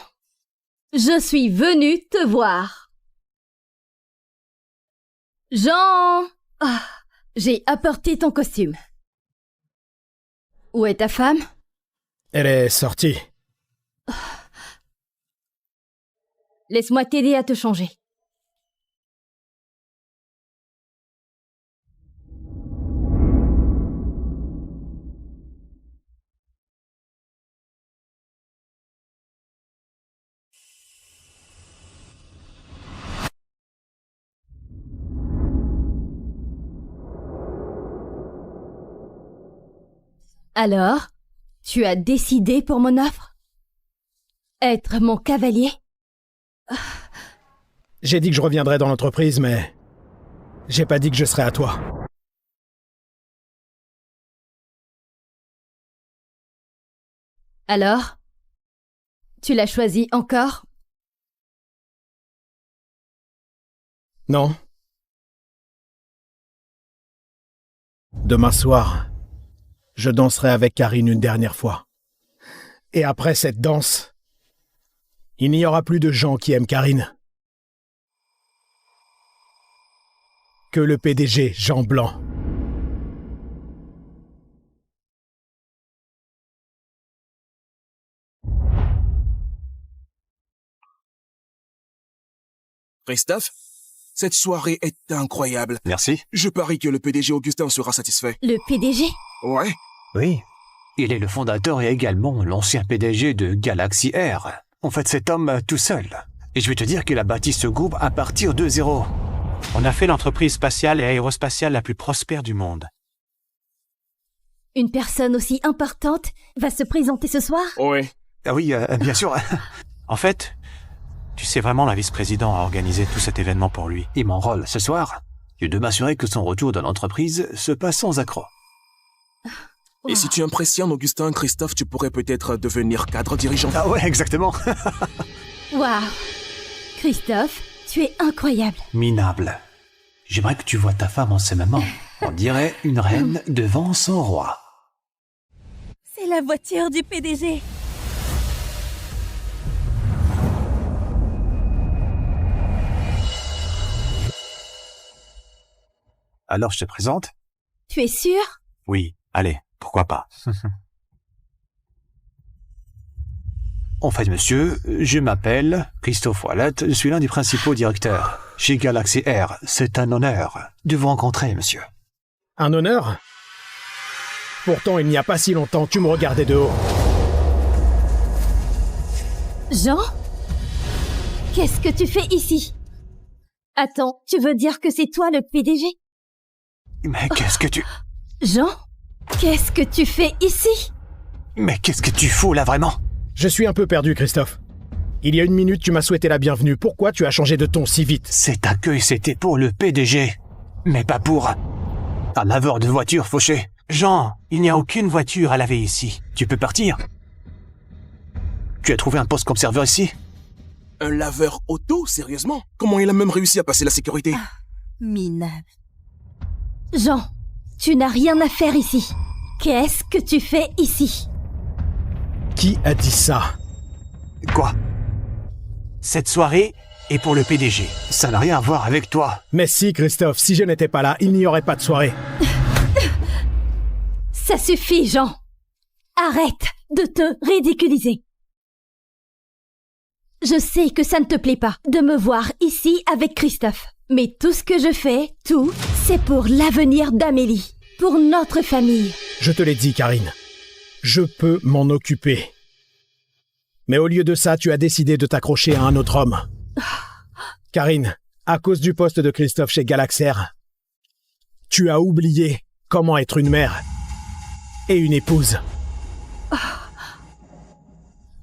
je suis venue te voir. Jean! J'ai apporté ton costume. Où est ta femme? Elle est sortie. Laisse-moi t'aider à te changer. Alors, tu as décidé pour mon offre? Être mon cavalier? J'ai dit que je reviendrais dans l'entreprise, mais j'ai pas dit que je serais à toi. Alors, tu l'as choisi encore? Non. Demain soir, je danserai avec Karine une dernière fois. Et après cette danse, il n'y aura plus de gens qui aiment Karine. Que le PDG Jean Blanc. Christophe, cette soirée est incroyable. Merci. Je parie que le PDG Augustin sera satisfait. Le PDG? Ouais. Oui. Il est le fondateur et également l'ancien PDG de Galaxy Air. En fait, cet homme tout seul. Et je vais te dire qu'il a bâti ce groupe à partir de zéro. On a fait l'entreprise spatiale et aérospatiale la plus prospère du monde. Une personne aussi importante va se présenter ce soir? Ouais. Ah oui, bien sûr. En fait, tu sais vraiment, la vice-présidente a organisé tout cet événement pour lui. Et mon rôle ce soir est de m'assurer que son retour dans l'entreprise se passe sans accroc. Et si tu impressionnes Augustin, Christophe, tu pourrais peut-être devenir cadre dirigeant. Ah ouais, exactement. Waouh! Christophe, tu es incroyable. Minable. J'aimerais que tu vois ta femme en ce moment. On dirait une reine devant son roi. C'est la voiture du PDG. Alors je te présente? Tu es sûr? Oui, allez, pourquoi pas. En fait, monsieur, je m'appelle Christophe Ouellet, je suis l'un des principaux directeurs. chez Galaxy Air. C'est un honneur de vous rencontrer, monsieur. Un honneur? Pourtant, il n'y a pas si longtemps, tu me regardais de haut. Jean? Qu'est-ce que tu fais ici? Attends, tu veux dire que c'est toi le PDG? Mais qu'est-ce que tu... Jean? Qu'est-ce que tu fais ici? Mais qu'est-ce que tu fous là vraiment? Je suis un peu perdu, Christophe. Il y a une minute, tu m'as souhaité la bienvenue. Pourquoi tu as changé de ton si vite? Cet accueil, c'était pour le PDG. Mais pas pour... un laveur de voiture fauché. Jean, il n'y a aucune voiture à laver ici. Tu peux partir. Tu as trouvé un poste comme serveur ici? Un laveur auto, sérieusement? Comment il a même réussi à passer la sécurité? Minable. Jean, tu n'as rien à faire ici. Qu'est-ce que tu fais ici? Qui a dit ça? Quoi? Cette soirée est pour le PDG. Ça n'a rien à voir avec toi. Mais si, Christophe, si je n'étais pas là, il n'y aurait pas de soirée. Ça suffit, Jean. Arrête de te ridiculiser. Je sais que ça ne te plaît pas de me voir ici avec Christophe. Mais tout ce que je fais, tout, c'est pour l'avenir d'Amélie. Pour notre famille. Je te l'ai dit, Karine. Je peux m'en occuper. Mais au lieu de ça, tu as décidé de t'accrocher à un autre homme. Karine, à cause du poste de Christophe chez Galaxair, tu as oublié comment être une mère et une épouse.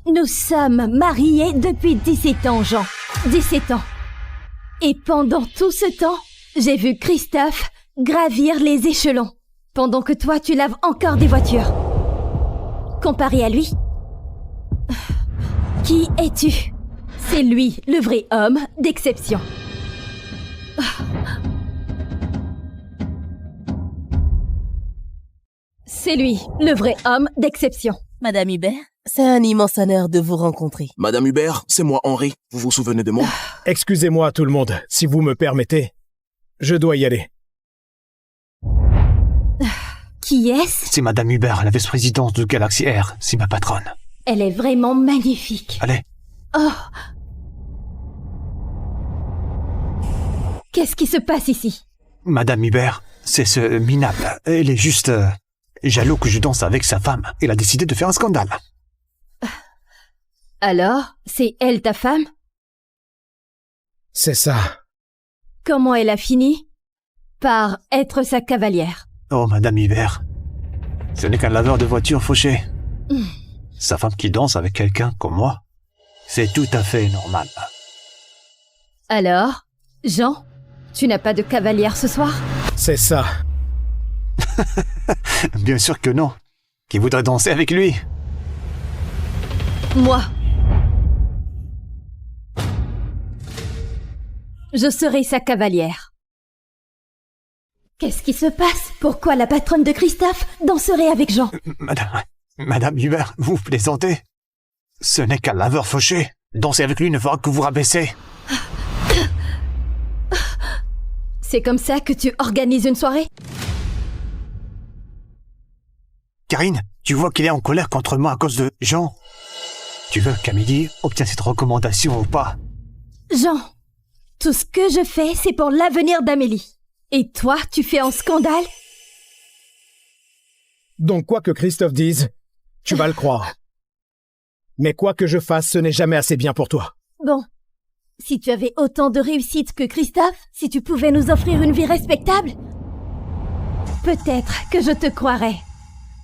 Nous sommes mariés depuis 17 ans, Jean. 17 ans. Et pendant tout ce temps, j'ai vu Christophe gravir les échelons, pendant que toi, tu laves encore des voitures. Comparé à lui, qui es-tu? C'est lui, le vrai homme d'exception. C'est lui, le vrai homme d'exception. Madame Hubert, c'est un immense honneur de vous rencontrer. Madame Hubert, c'est moi Henri. Vous vous souvenez de moi? Excusez-moi tout le monde, si vous me permettez. Je dois y aller. Qui est-ce? C'est Madame Hubert, la vice-présidente de Galaxy Air. C'est ma patronne. Elle est vraiment magnifique. Allez. Oh. Qu'est-ce qui se passe ici? Madame Hubert, c'est ce minable. Elle est juste jaloux que je danse avec sa femme. Elle a décidé de faire un scandale. Alors, c'est elle ta femme? C'est ça. Comment elle a fini? Par être sa cavalière. Oh, Madame Hubert, ce n'est qu'un laveur de voiture fauché. Sa femme qui danse avec quelqu'un comme moi, c'est tout à fait normal. Alors, Jean, tu n'as pas de cavalière ce soir? C'est ça. Bien sûr que non. Qui voudrait danser avec lui? Moi. Je serai sa cavalière. Qu'est-ce qui se passe? Pourquoi la patronne de Christophe danserait avec Jean? Madame Hubert, vous plaisantez? Ce n'est qu'un laveur fauché. Danser avec lui ne fera que vous rabaisser. C'est comme ça que tu organises une soirée? Karine, tu vois qu'il est en colère contre moi à cause de Jean. Tu veux qu'Amélie obtienne cette recommandation ou pas? Jean, tout ce que je fais, c'est pour l'avenir d'Amélie. Et toi, tu fais un scandale? Donc quoi que Christophe dise, tu vas le croire. Mais quoi que je fasse, ce n'est jamais assez bien pour toi. Bon, si tu avais autant de réussite que Christophe, si tu pouvais nous offrir une vie respectable, peut-être que je te croirais.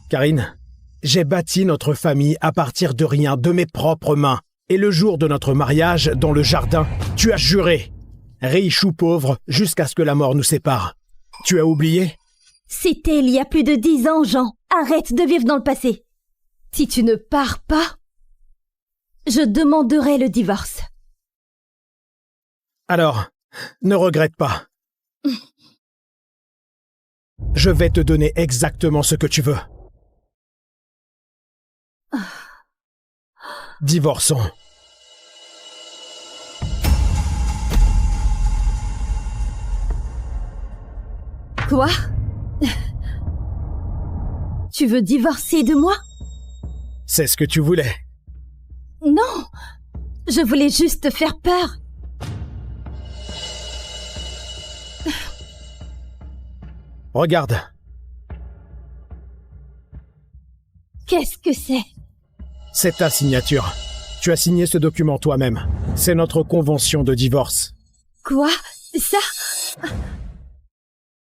Karine, j'ai bâti notre famille à partir de rien, de mes propres mains. Et le jour de notre mariage, dans le jardin, tu as juré, riche ou pauvre, jusqu'à ce que la mort nous sépare. Tu as oublié? C'était il y a plus de 10 ans, Jean. Arrête de vivre dans le passé. Si tu ne pars pas, je demanderai le divorce. Alors, ne regrette pas. Je vais te donner exactement ce que tu veux. Divorçons. Quoi? Tu veux divorcer de moi? C'est ce que tu voulais. Non, je voulais juste te faire peur. Regarde. Qu'est-ce que c'est? C'est ta signature. Tu as signé ce document toi-même. C'est notre convention de divorce. Quoi? Ça?